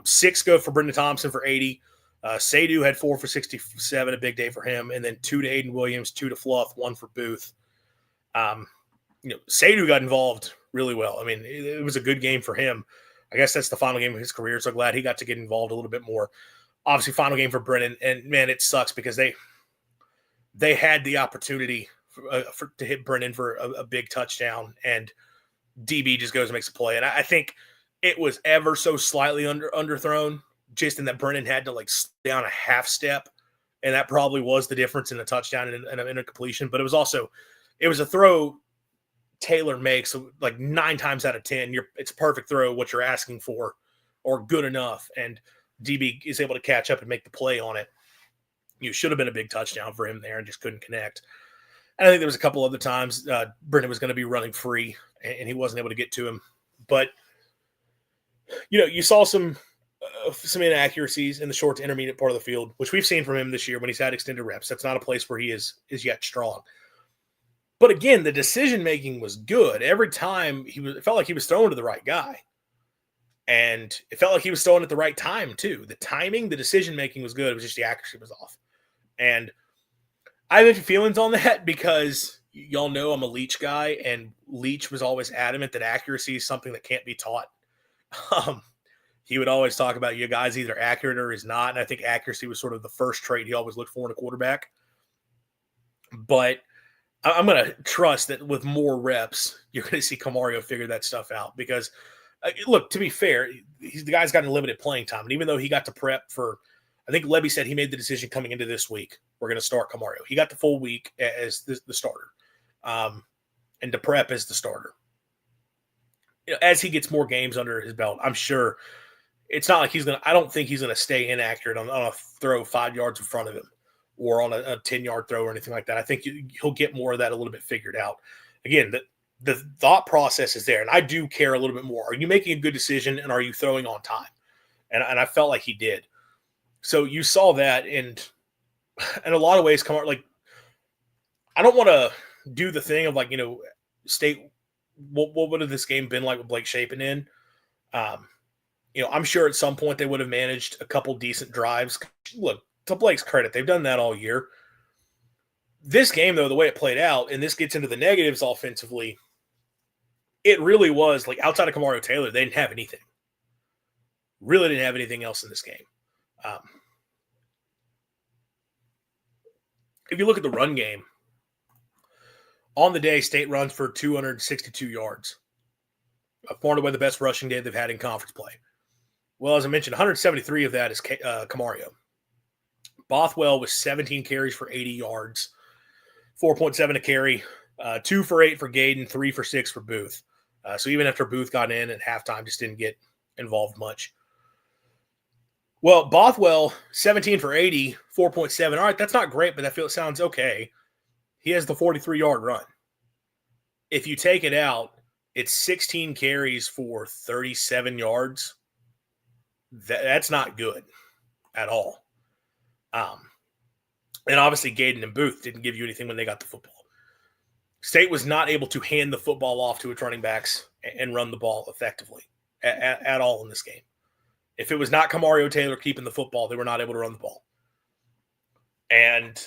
6 go for Brendan Thompson for 80. Seydoux had 4 for 67, a big day for him. And then 2 to Aiden Williams, 2 to Fluff, 1 for Booth. Seydoux got involved really well. I mean, it was a good game for him. I guess that's the final game of his career. So glad he got to get involved a little bit more. Obviously, final game for Brennan. And, man, it sucks because they had the opportunity to hit Brennan for a big touchdown, and DB just goes and makes a play. And I think it was ever so slightly underthrown, just in that Brennan had to, stay on a half step, and that probably was the difference in a touchdown and an incompletion. But it was a throw Taylor makes, 9 times out of 10, it's a perfect throw, what you're asking for, or good enough, and DB is able to catch up and make the play on it. You should have been a big touchdown for him there and just couldn't connect. And I think there was a couple other times Brennan was going to be running free, and he wasn't able to get to him. But, you saw some inaccuracies in the short to intermediate part of the field, which we've seen from him this year when he's had extended reps. That's not a place where he is yet strong. But again, the decision-making was good. Every time it felt like he was throwing to the right guy. And it felt like he was throwing at the right time, too. The timing, the decision-making was good. It was just the accuracy was off. And I have feelings on that because y'all know I'm a Leach guy, and Leach was always adamant that accuracy is something that can't be taught. He would always talk about you guys either accurate or is not, and I think accuracy was sort of the first trait he always looked for in a quarterback. But I'm going to trust that with more reps, you're going to see Camario figure that stuff out because, look, to be fair, the guy's gotten limited playing time. And even though he got to prep for, I think Levy said he made the decision coming into this week, we're going to start Camario. He got the full week as the starter and to prep as the starter. as he gets more games under his belt, I'm sure it's not like I don't think he's going to stay inaccurate on a throw 5 yards in front of him or on a 10-yard throw or anything like that. I think he'll get more of that a little bit figured out. Again, the thought process is there, and I do care a little bit more. Are you making a good decision, and are you throwing on time? And I felt like he did. So you saw that, and in a lot of ways, like, I don't want to do the thing of like, State, what would have this game been like with Blake Shapen in? I'm sure at some point they would have managed a couple decent drives. Look, to Blake's credit, they've done that all year. This game, though, the way it played out, and this gets into the negatives offensively, it really was like outside of Kamario Taylor, they didn't have anything. Really didn't have anything else in this game. If you look at the run game, on the day, State runs for 262 yards. Far and away the best rushing day they've had in conference play. Well, as I mentioned, 173 of that is Kamario. Bothwell was 17 carries for 80 yards, 4.7 a carry, 2 for 8 for Gaden, 3 for 6 for Booth. So even after Booth got in at halftime, just didn't get involved much. Well, Bothwell, 17 for 80, 4.7. All right, that's not great, but it sounds okay. He has the 43-yard run. If you take it out, it's 16 carries for 37 yards. That's not good at all. And obviously, Gaden and Booth didn't give you anything when they got the football. State was not able to hand the football off to its running backs and run the ball effectively at all in this game. If it was not Kamario Taylor keeping the football, they were not able to run the ball. And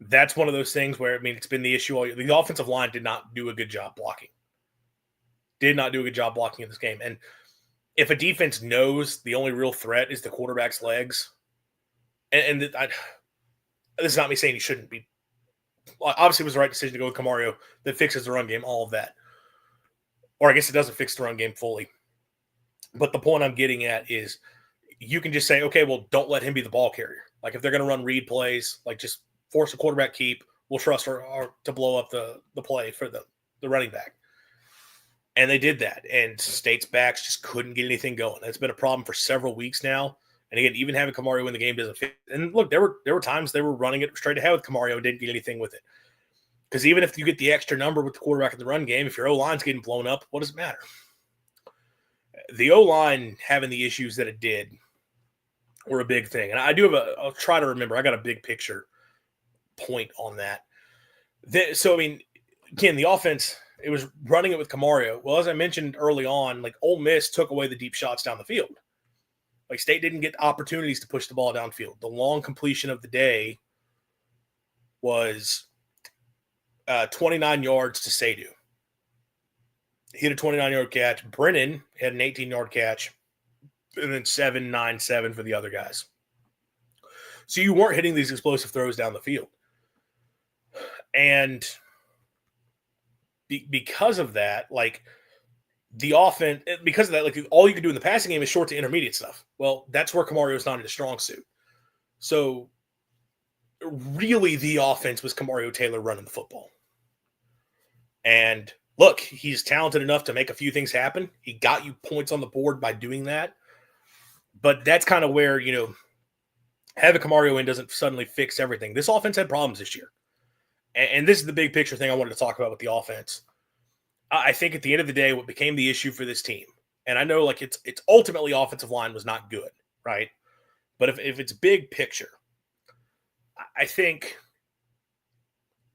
that's one of those things where, it's been the issue all year. The offensive line did not do a good job blocking. Did not do a good job blocking in this game. And if a defense knows the only real threat is the quarterback's legs, and this is not me saying he shouldn't be. Obviously, it was the right decision to go with Kamario that fixes the run game, all of that. Or I guess it doesn't fix the run game fully. But the point I'm getting at is you can just say, okay, well, don't let him be the ball carrier. Like if they're going to run read plays, like just force a quarterback keep, we'll trust her to blow up the play for the running back. And they did that. And State's backs just couldn't get anything going. That's been a problem for several weeks now. And again, even having Kamario in the game doesn't fit. And look, there were times they were running it straight ahead with Kamario and didn't get anything with it. Because even if you get the extra number with the quarterback in the run game, if your O-line's getting blown up, what does it matter? The O-line having the issues that it did were a big thing. And I do have I'll try to remember, I got a big picture point on that. Again, the offense, it was running it with Kamario. Well, as I mentioned early on, like Ole Miss took away the deep shots down the field. Like State didn't get opportunities to push the ball downfield. The long completion of the day was 29 yards to Sadu. He had a 29-yard catch. Brennan had an 18-yard catch, and then 7-9-7 for the other guys. So you weren't hitting these explosive throws down the field. And because of that, like the offense, because of that, like all you can do in the passing game is short to intermediate stuff. Well, that's where Kamario is not in a strong suit. So really the offense was Kamario Taylor running the football. And look, he's talented enough to make a few things happen. He got you points on the board by doing that. But that's kind of where, having Kamario in doesn't suddenly fix everything. This offense had problems this year. And this is the big picture thing I wanted to talk about with the offense. I think at the end of the day, what became the issue for this team, and I know like it's ultimately offensive line was not good, right? But if it's big picture, I think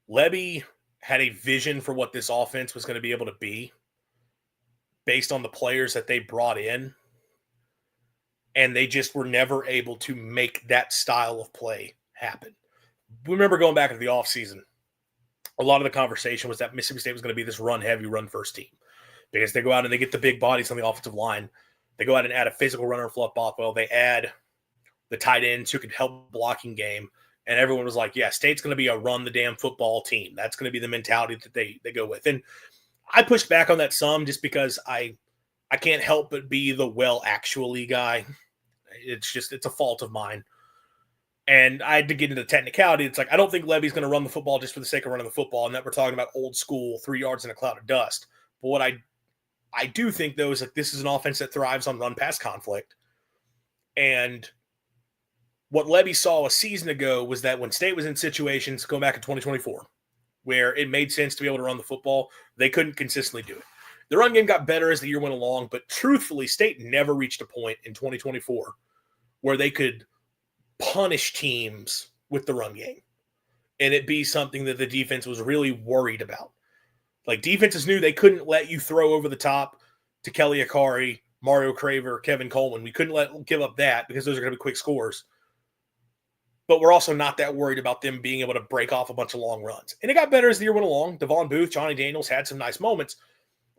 Lebby had a vision for what this offense was going to be able to be based on the players that they brought in. And they just were never able to make that style of play happen. We remember going back into the offseason, a lot of the conversation was that Mississippi State was going to be this run-heavy, run-first team. Because they go out and they get the big bodies on the offensive line. They go out and add a physical runner in Fluff Bothwell. They add the tight ends who can help blocking game. And everyone was like, yeah, State's going to be a run-the-damn-football team. That's going to be the mentality that they go with. And I pushed back on that some just because I can't help but be the well-actually guy. It's a fault of mine. And I had to get into the technicality. It's like, I don't think Lebby's going to run the football just for the sake of running the football and that we're talking about old school 3 yards in a cloud of dust. But what I I do think, though, is that this is an offense that thrives on run-pass conflict. And what Levy saw a season ago was that when State was in situations, going back in 2024, where it made sense to be able to run the football, they couldn't consistently do it. The run game got better as the year went along, but truthfully, State never reached a point in 2024 where they could punish teams with the run game and it be something that the defense was really worried about. Like, defenses knew they couldn't let you throw over the top to Kelly Akari, Mario Craver, Kevin Coleman. We couldn't give up that because those are going to be quick scores. But we're also not that worried about them being able to break off a bunch of long runs. And it got better as the year went along. Devon Booth, Johnny Daniels had some nice moments,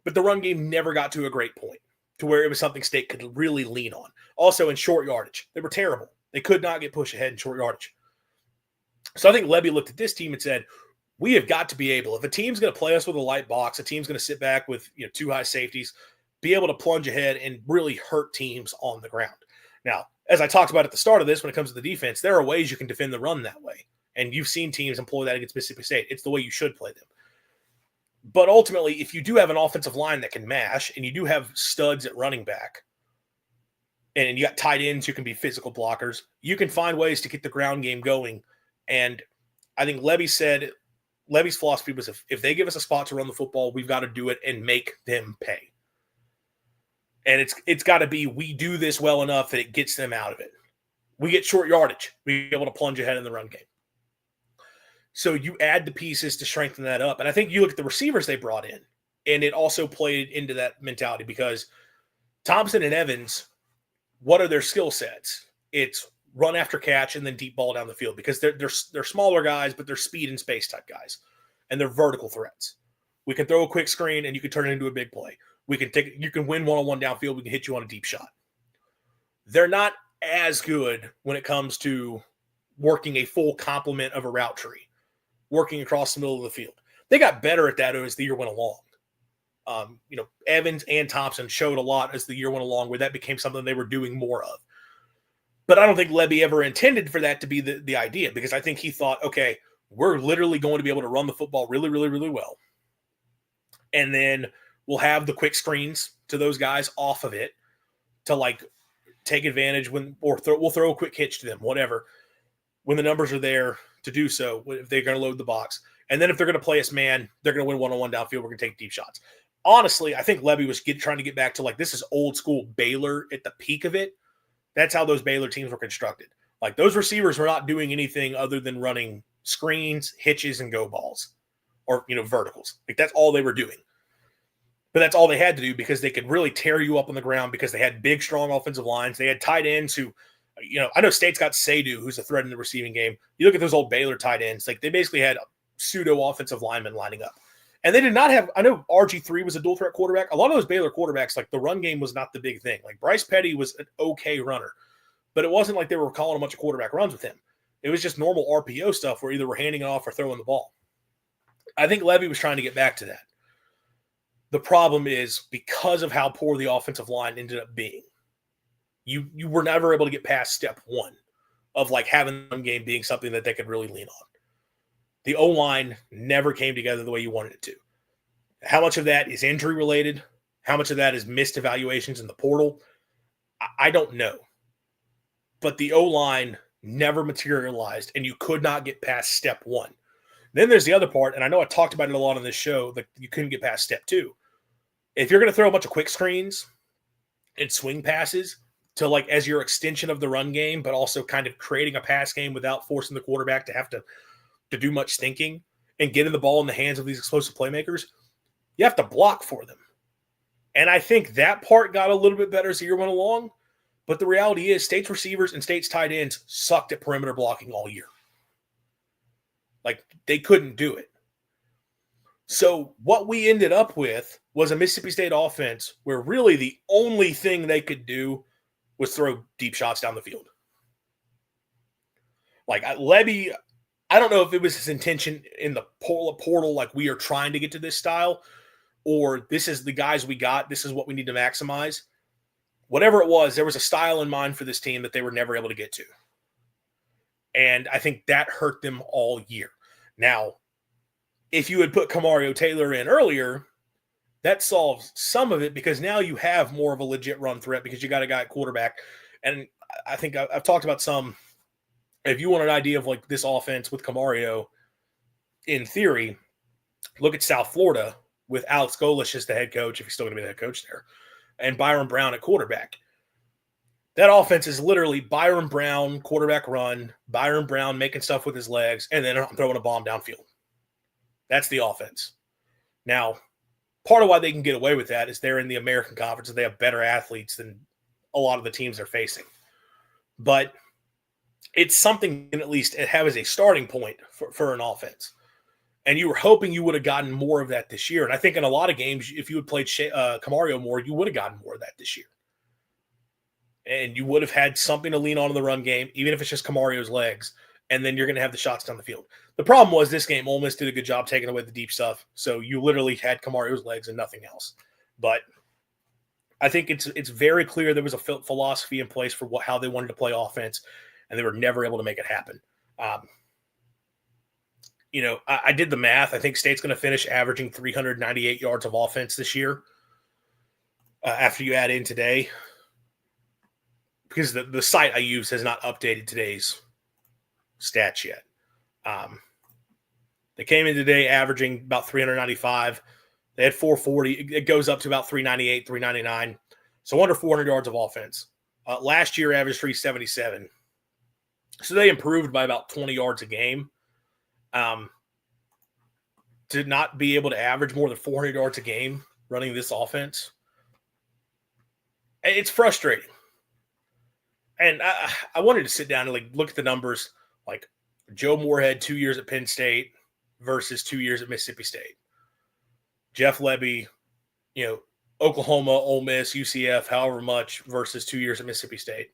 but the run game never got to a great point to where it was something State could really lean on. Also, in short yardage, they were terrible. They could not get pushed ahead in short yardage. So I think Levy looked at this team and said, we have got to be able, if a team's going to play us with a light box, a team's going to sit back with two high safeties, be able to plunge ahead and really hurt teams on the ground. Now, as I talked about at the start of this, when it comes to the defense, there are ways you can defend the run that way. And you've seen teams employ that against Mississippi State. It's the way you should play them. But ultimately, if you do have an offensive line that can mash and you do have studs at running back and you got tight ends who can be physical blockers, you can find ways to get the ground game going. And I think Levy's philosophy was if they give us a spot to run the football, we've got to do it and make them pay. And it's got to be we do this well enough that it gets them out of it. We get short yardage. We're able to plunge ahead in the run game. So you add the pieces to strengthen that up. And I think you look at the receivers they brought in, and it also played into that mentality because Thompson and Evans, what are their skill sets? It's run after catch and then deep ball down the field because they're smaller guys, but they're speed and space type guys, and they're vertical threats. We can throw a quick screen and you can turn it into a big play. You can win one-on-one downfield. We can hit you on a deep shot. They're not as good when it comes to working a full complement of a route tree, working across the middle of the field. They got better at that as the year went along. Evans and Thompson showed a lot as the year went along where that became something they were doing more of. But I don't think Levy ever intended for that to be the idea because I think he thought, okay, we're literally going to be able to run the football really, really, really well. And then we'll have the quick screens to those guys off of it to take advantage we'll throw a quick hitch to them, whatever, when the numbers are there to do so, if they're going to load the box. And then if they're going to play us man, they're going to win one-on-one downfield. We're going to take deep shots. Honestly, I think Levy was trying to get back to this is old school Baylor at the peak of it. That's how those Baylor teams were constructed. Those receivers were not doing anything other than running screens, hitches, and go balls or, verticals. That's all they were doing. But that's all they had to do because they could really tear you up on the ground because they had big, strong offensive lines. They had tight ends who, I know State's got Seydu, who's a threat in the receiving game. You look at those old Baylor tight ends, they basically had pseudo offensive linemen lining up. And they did not have, I know RG3 was a dual threat quarterback. A lot of those Baylor quarterbacks, the run game was not the big thing. Bryce Petty was an okay runner, but it wasn't like they were calling a bunch of quarterback runs with him. It was just normal RPO stuff where either we're handing it off or throwing the ball. I think Levy was trying to get back to that. The problem is because of how poor the offensive line ended up being, you were never able to get past step one of having the game being something that they could really lean on. The O-line never came together the way you wanted it to. How much of that is injury related? How much of that is missed evaluations in the portal? I don't know. But the O-line never materialized, and you could not get past step one. Then there's the other part, and I know I talked about it a lot on this show, that you couldn't get past step two. If you're going to throw a bunch of quick screens and swing passes to as your extension of the run game, but also kind of creating a pass game without forcing the quarterback to have to do much thinking and getting the ball in the hands of these explosive playmakers, you have to block for them. And I think that part got a little bit better as the year went along. But the reality is State's receivers and State's tight ends sucked at perimeter blocking all year. They couldn't do it. So what we ended up with was a Mississippi State offense where really the only thing they could do was throw deep shots down the field. Levy, I don't know if it was his intention in the portal, we are trying to get to this style, or this is the guys we got, this is what we need to maximize. Whatever it was, there was a style in mind for this team that they were never able to get to. And I think that hurt them all year. Now, if you had put Kamario Taylor in earlier, that solves some of it because now you have more of a legit run threat because you got a guy at quarterback. And I think I've talked about some. If you want an idea of like this offense with Camario, in theory, look at South Florida with Alex Golesh as the head coach, if he's still going to be the head coach there, and Byron Brown at quarterback. That offense is literally Byron Brown, quarterback run, Byron Brown making stuff with his legs, and then throwing a bomb downfield. That's the offense. Now, part of why they can get away with that is they're in the American Conference and they have better athletes than a lot of the teams they're facing. But it's something at least have as a starting point for an offense. And you were hoping you would have gotten more of that this year. And I think in a lot of games, if you had played Camario more, you would have gotten more of that this year. And you would have had something to lean on in the run game, even if it's just Camario's legs. And then you're going to have the shots down the field. The problem was this game, Ole Miss did a good job taking away the deep stuff. So you literally had Camario's legs and nothing else. But I think it's very clear there was a philosophy in place for how they wanted to play offense, and they were never able to make it happen. I did the math. I think State's going to finish averaging 398 yards of offense this year after you add in today. Because the site I use has not updated today's stats yet. They came in today averaging about 395. They had 440. It goes up to about 398, 399. So under 400 yards of offense. Last year averaged 377. So they improved by about 20 yards a game. To not be able to average more than 400 yards a game running this offense, it's frustrating. And I wanted to sit down and look at the numbers, like Joe Moorhead 2 years at Penn State versus 2 years at Mississippi State. Jeff Lebby, Oklahoma, Ole Miss, UCF, however much versus 2 years at Mississippi State.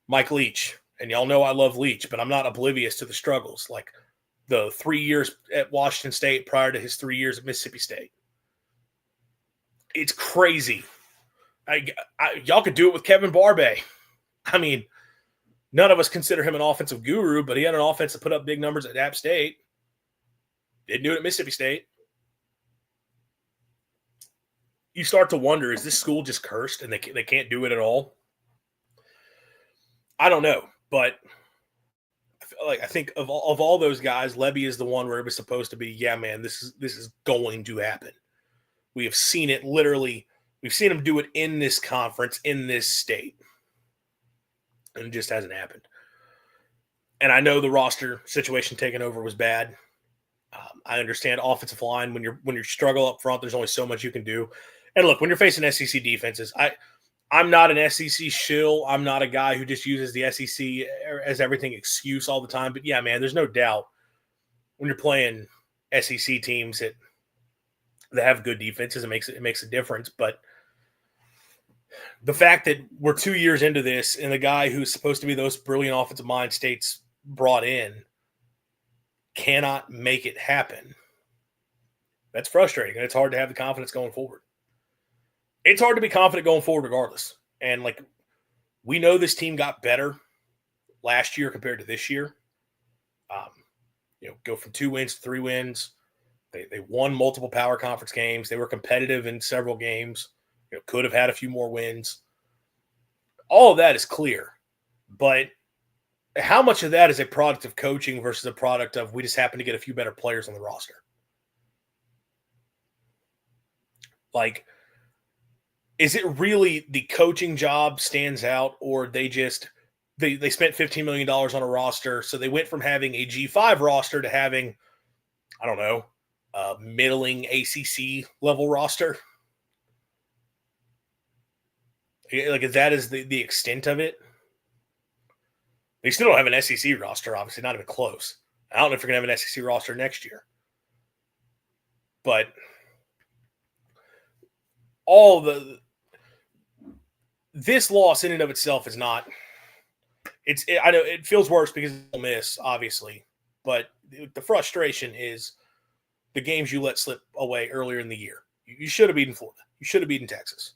Mike Leach, and y'all know I love Leach, but I'm not oblivious to the struggles. Like the 3 years at Washington State prior to his 3 years at Mississippi State. It's crazy. Y'all could do it with Kevin Barbay. I mean, none of us consider him an offensive guru, but he had an offense that put up big numbers at App State. Didn't do it at Mississippi State. You start to wonder, is this school just cursed and they can't do it at all? I don't know, but I think of all those guys, Lebby is the one where it was supposed to be, yeah, man, this is going to happen. We have seen it literally. We've seen him do it in this conference, in this state. And it just hasn't happened. And I know the roster situation taken over was bad. I understand offensive line, when you struggle up front, there's only so much you can do. And look, when you're facing SEC defenses, I'm not an SEC shill. I'm not a guy who just uses the SEC as everything excuse all the time. But yeah, man, there's no doubt when you're playing SEC teams that have good defenses, it makes a difference. But the fact that we're 2 years into this and the guy who's supposed to be those brilliant offensive mind State's brought in cannot make it happen, that's frustrating. And it's hard to have the confidence going forward. It's hard to be confident going forward regardless. And we know this team got better last year compared to this year. Go from 2 wins to 3 wins. They won multiple power conference games. They were competitive in several games. Could have had a few more wins. All of that is clear. But how much of that is a product of coaching versus a product of we just happen to get a few better players on the roster? Is it really the coaching job stands out, or they spent $15 million on a roster, so they went from having a G5 roster to having, I don't know, a middling ACC level roster? If that is the extent of it. They still don't have an SEC roster, obviously, not even close. I don't know if you're going to have an SEC roster next year. But this loss in and of itself is not – I know it feels worse because of Ole Miss, obviously. But the frustration is the games you let slip away earlier in the year. You should have beaten Florida. You should have beaten Texas.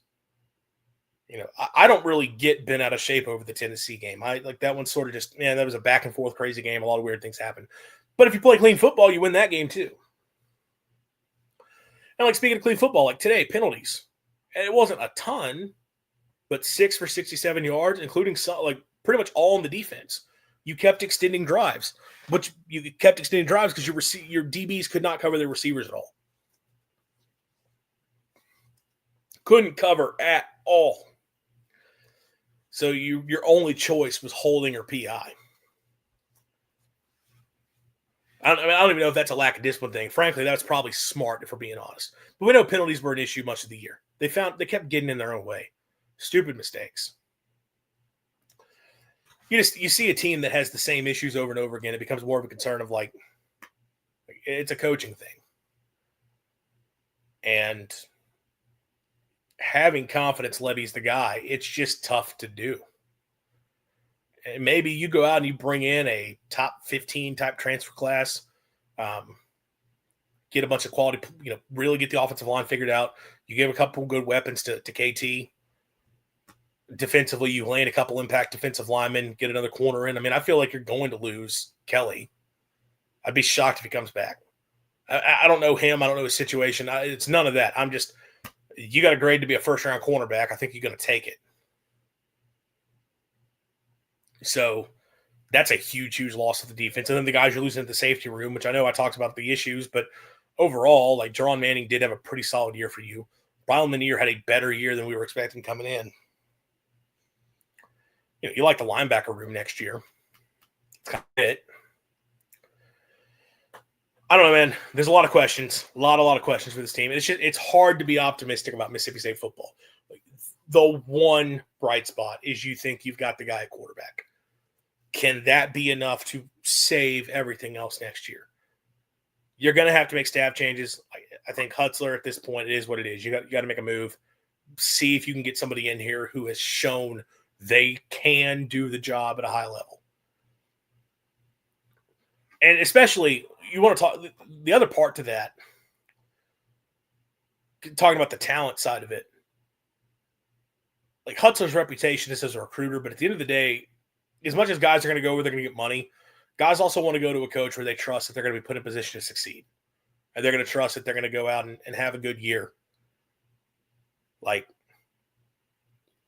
I don't really get bent out of shape over the Tennessee game. That one sort of just, that was a back and forth crazy game. A lot of weird things happen. But if you play clean football, you win that game too. And like speaking of clean football, like today, penalties. And it wasn't a ton, but 6 for 67 yards, including some, like pretty much all on the defense. You kept extending drives, but you kept extending drives because your DBs could not cover their receivers at all. Couldn't cover at all. So your only choice was holding or PI. I don't even know if that's a lack of discipline thing. Frankly, that's probably smart if we're being honest. But we know penalties were an issue much of the year. They kept getting in their own way. Stupid mistakes. You see a team that has the same issues over and over again. It becomes more of a concern of like it's a coaching thing. And having confidence levies the guy. It's just tough to do. And maybe you go out and you bring in a top 15 type transfer class, get a bunch of quality, really get the offensive line figured out. You give a couple good weapons to KT. Defensively, you land a couple impact defensive linemen, get another corner in. I mean, I feel like you're going to lose Kelly. I'd be shocked if he comes back. I don't know him. I don't know his situation. It's none of that. You got a grade to be a first-round cornerback. I think you're going to take it. So that's a huge, huge loss of the defense. And then the guys you're losing at the safety room, which I know I talked about the issues, but overall, like Jerron Manning did have a pretty solid year for you. Brian Lanier had a better year than we were expecting coming in. You like the linebacker room next year. That's kind of it. I don't know, man. There's a lot of questions. A lot of questions for this team. It's hard to be optimistic about Mississippi State football. The one bright spot is you think you've got the guy at quarterback. Can that be enough to save everything else next year? You're going to have to make staff changes. I think Hutzler at this point, it is what it is. You got to make a move. See if you can get somebody in here who has shown they can do the job at a high level. And especially, you want to talk the other part to that, talking about the talent side of it. Like Hutzler's reputation is as a recruiter, but at the end of the day, as much as guys are going to go where they're going to get money, guys also want to go to a coach where they trust that they're going to be put in a position to succeed. And they're going to trust that they're going to go out and have a good year. Like,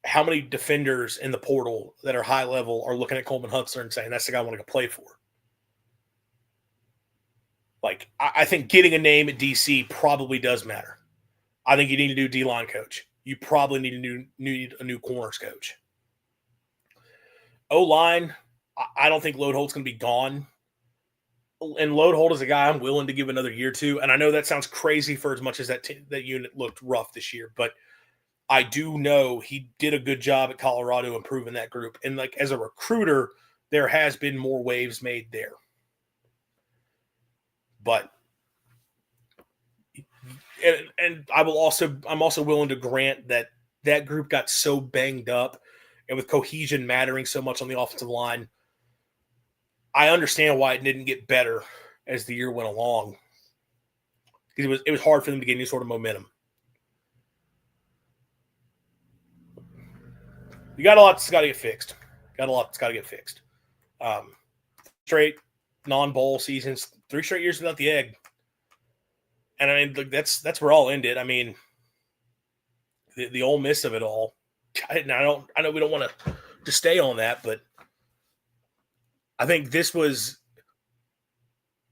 how many defenders in the portal that are high level are looking at Coleman Hutzler and saying, that's the guy I want to go play for? Like, I think getting a name at DC probably does matter. I think you need a new D-line coach. You probably need a new corners coach. O-line, I don't think Loadholt's going to be gone. And Loadholt is a guy I'm willing to give another year to. And I know that sounds crazy for as much as that unit looked rough this year. But I do know he did a good job at Colorado improving that group. And like as a recruiter, there has been more waves made there. But and I'm also willing to grant that group got so banged up, and with cohesion mattering so much on the offensive line, I understand why it didn't get better as the year went along. Because it was hard for them to get any sort of momentum. You got a lot that's got to get fixed. Straight non-bowl seasons, 3 straight years without the egg. And I mean, that's where all ended. I mean, the Ole Miss of it all. I know we don't want to stay on that, but I think this was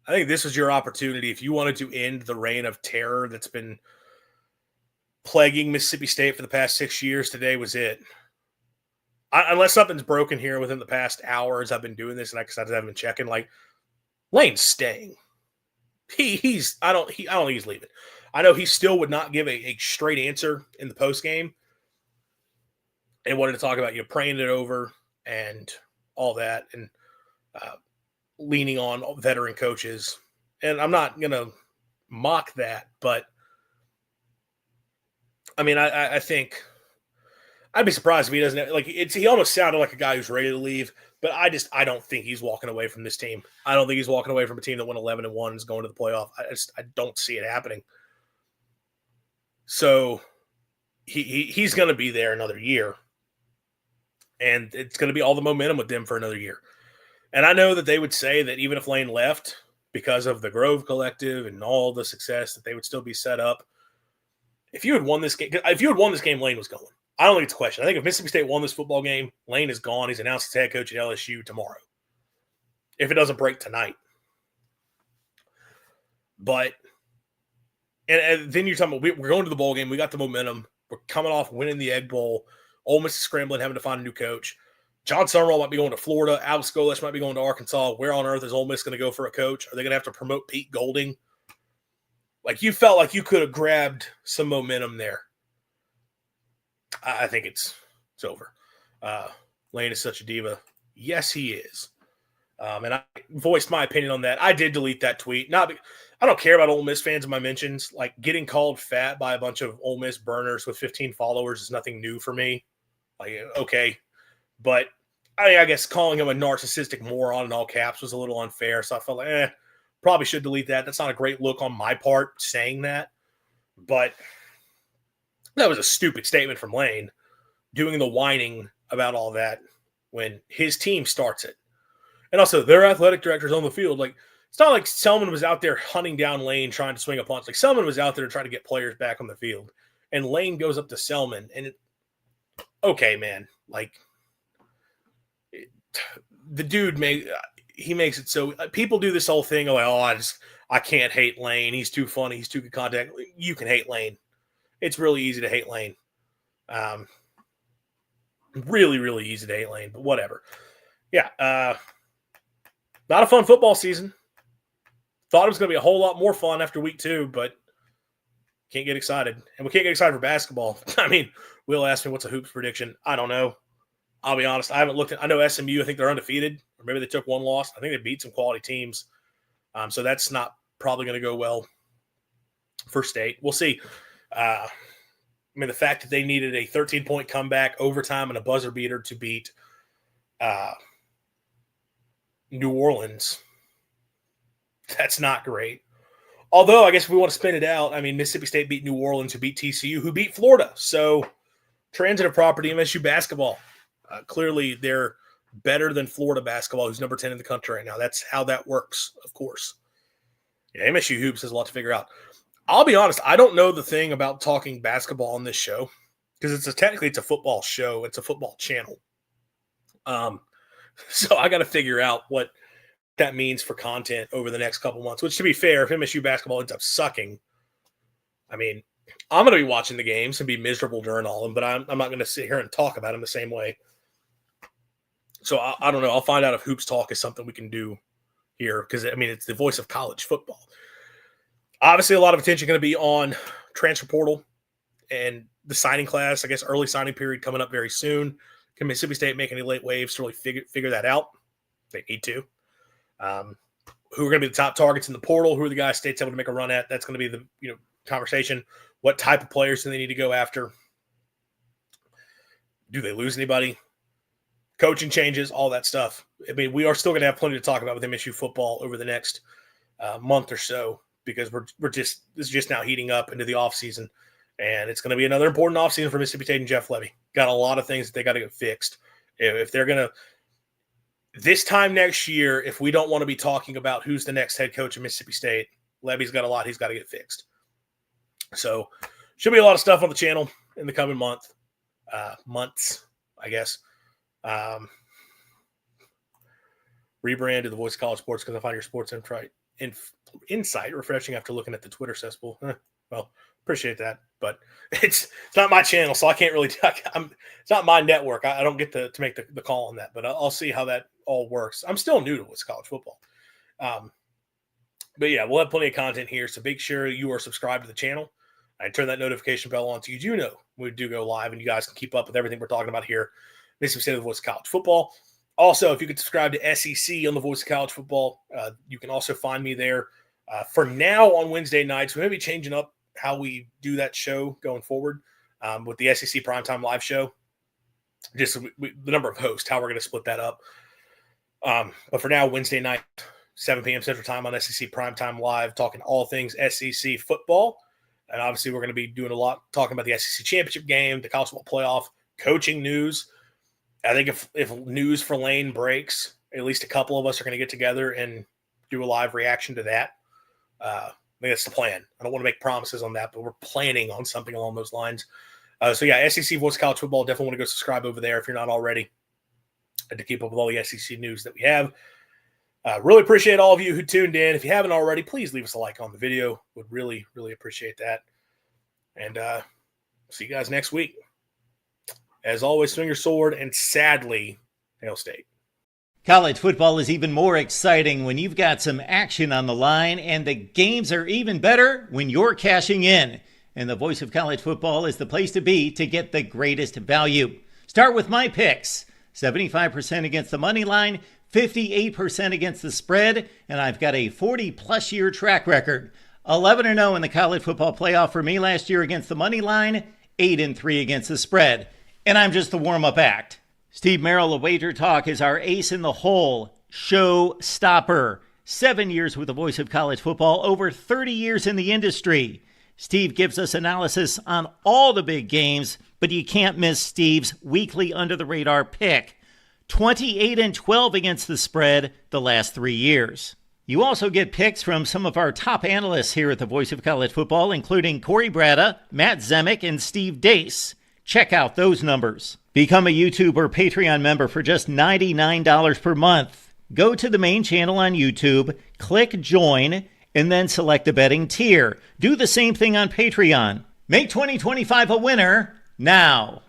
your opportunity if you wanted to end the reign of terror that's been plaguing Mississippi State for the past 6 years. Today was it. Unless something's broken here within the past hours I've been doing this, and I haven't been checking. Like, Lane's staying. I don't think he's leaving. I know he still would not give a straight answer in the post game, and wanted to talk about praying it over and all that, and leaning on veteran coaches. And I'm not gonna mock that, but I mean, I think I'd be surprised if he doesn't he almost sounded like a guy who's ready to leave. But I don't think he's walking away from this team. I don't think he's walking away from a team that won 11-1 and is going to the playoff. I don't see it happening. So he's going to be there another year. And it's going to be all the momentum with them for another year. And I know that they would say that even if Lane left because of the Grove Collective and all the success, that they would still be set up if you had won this game, Lane was going. I don't think it's a question. I think if Mississippi State won this football game, Lane is gone. He's announced as head coach at LSU tomorrow, if it doesn't break tonight. But and then you're talking about we're going to the bowl game. We got the momentum. We're coming off winning the Egg Bowl. Ole Miss is scrambling, having to find a new coach. John Summerall might be going to Florida. Alex Golesh might be going to Arkansas. Where on earth is Ole Miss going to go for a coach? Are they going to have to promote Pete Golding? Like, you felt like you could have grabbed some momentum there. I think it's over. Lane is such a diva. Yes, he is. And I voiced my opinion on that. I did delete that tweet. I don't care about Ole Miss fans in my mentions. Like, getting called fat by a bunch of Ole Miss burners with 15 followers is nothing new for me. Like, okay. But I guess calling him a narcissistic moron in all caps was a little unfair. So I felt like, probably should delete that. That's not a great look on my part saying that. But that was a stupid statement from Lane, doing the whining about all that when his team starts it. And also, their athletic director's on the field. Like, it's not like Selman was out there hunting down Lane trying to swing a punch. Like, Selman was out there trying to get players back on the field. And Lane goes up to Selman. And, okay, man. Like, the dude he makes it so people do this whole thing like, I can't hate Lane. He's too funny. He's too good contact. You can hate Lane. It's really easy to hate Lane. Really, really easy to hate Lane, but whatever. Yeah. Not a fun football season. Thought it was going to be a whole lot more fun after week 2, but can't get excited. And we can't get excited for basketball. I mean, Will asked me what's a hoops prediction. I don't know. I'll be honest. I haven't looked at – I know SMU, I think they're undefeated. Or maybe they took one loss. I think they beat some quality teams. So that's not probably going to go well for State. We'll see. I mean, the fact that they needed a 13-point comeback, overtime, and a buzzer beater to beat New Orleans, that's not great. Although, I guess if we want to spin it out, I mean, Mississippi State beat New Orleans, who beat TCU, who beat Florida. So, transitive property, MSU basketball. Clearly, they're better than Florida basketball, who's number 10 in the country right now. That's how that works, of course. Yeah, MSU hoops has a lot to figure out. I'll be honest, I don't know the thing about talking basketball on this show because technically it's a football show. It's a football channel. So I got to figure out what that means for content over the next couple months, which, to be fair, if MSU basketball ends up sucking, I mean, I'm going to be watching the games and be miserable during all of them, but I'm not going to sit here and talk about them the same way. So I don't know. I'll find out if Hoops Talk is something we can do here because, I mean, it's the voice of college football. Obviously, a lot of attention going to be on transfer portal and the signing class. I guess early signing period coming up very soon. Can Mississippi State make any late waves to really figure that out? They need to. Who are going to be the top targets in the portal? Who are the guys State's able to make a run at? That's going to be the conversation. What type of players do they need to go after? Do they lose anybody? Coaching changes, all that stuff. I mean, we are still going to have plenty to talk about with MSU football over the next month or so because this is just now heating up into the offseason. And it's going to be another important offseason for Mississippi State and Jeff Levy. Got a lot of things that they got to get fixed. If they're going to – this time next year, if we don't want to be talking about who's the next head coach of Mississippi State, Levy's got a lot he's got to get fixed. So should be a lot of stuff on the channel in the coming months, I guess. Rebrand to the Voice of College Sports because I find your sports insight refreshing after looking at the Twitter cesspool. Well, appreciate that, but it's not my channel, so I can't really. It's not my network. I don't get to make the call on that, but I'll see how that all works. I'm still new to Voice of College Football, but yeah, we'll have plenty of content here. So make sure you are subscribed to the channel. I turn that notification bell on so you do know when we do go live, and you guys can keep up with everything we're talking about here. Mississippi State, the Voice of College Football. Also, if you could subscribe to SEC on the Voice of College Football, you can also find me there. For now, on Wednesday nights, we may be changing up how we do that show going forward with the SEC Primetime Live show. Just the number of hosts, how we're going to split that up. But for now, Wednesday night, 7 p.m. Central Time on SEC Primetime Live, talking all things SEC football. And obviously, we're going to be doing a lot, talking about the SEC Championship game, the college football playoff, coaching news. I think if news for Lane breaks, at least a couple of us are going to get together and do a live reaction to that. I think that's the plan. I don't want to make promises on that, but we're planning on something along those lines. So yeah, SEC Voice of College Football. Definitely want to go subscribe over there if you're not already, and to keep up with all the SEC news that we have. Really appreciate all of you who tuned in. If you haven't already, please leave us a like on the video. Would really, really appreciate that. And see you guys next week. As always, swing your sword, and sadly, Hail State. College football is even more exciting when you've got some action on the line, and the games are even better when you're cashing in. And the Voice of College Football is the place to be to get the greatest value. Start with my picks. 75% against the money line, 58% against the spread, and I've got a 40-plus year track record. 11-0 in the college football playoff for me last year against the money line, 8-3 against the spread. And I'm just the warm-up act. Steve Merrill of Wager Talk is our ace in the hole, show stopper. 7 years with the Voice of College Football, over 30 years in the industry. Steve gives us analysis on all the big games, but you can't miss Steve's weekly under-the-radar pick. 28-12 against the spread the last 3 years. You also get picks from some of our top analysts here at the Voice of College Football, including Corey Bratta, Matt Zemek, and Steve Dace. Check out those numbers. Become a YouTube or Patreon member for just $99 per month. Go to the main channel on YouTube, click join, and then select the betting tier. Do the same thing on Patreon. Make 2025 a winner now.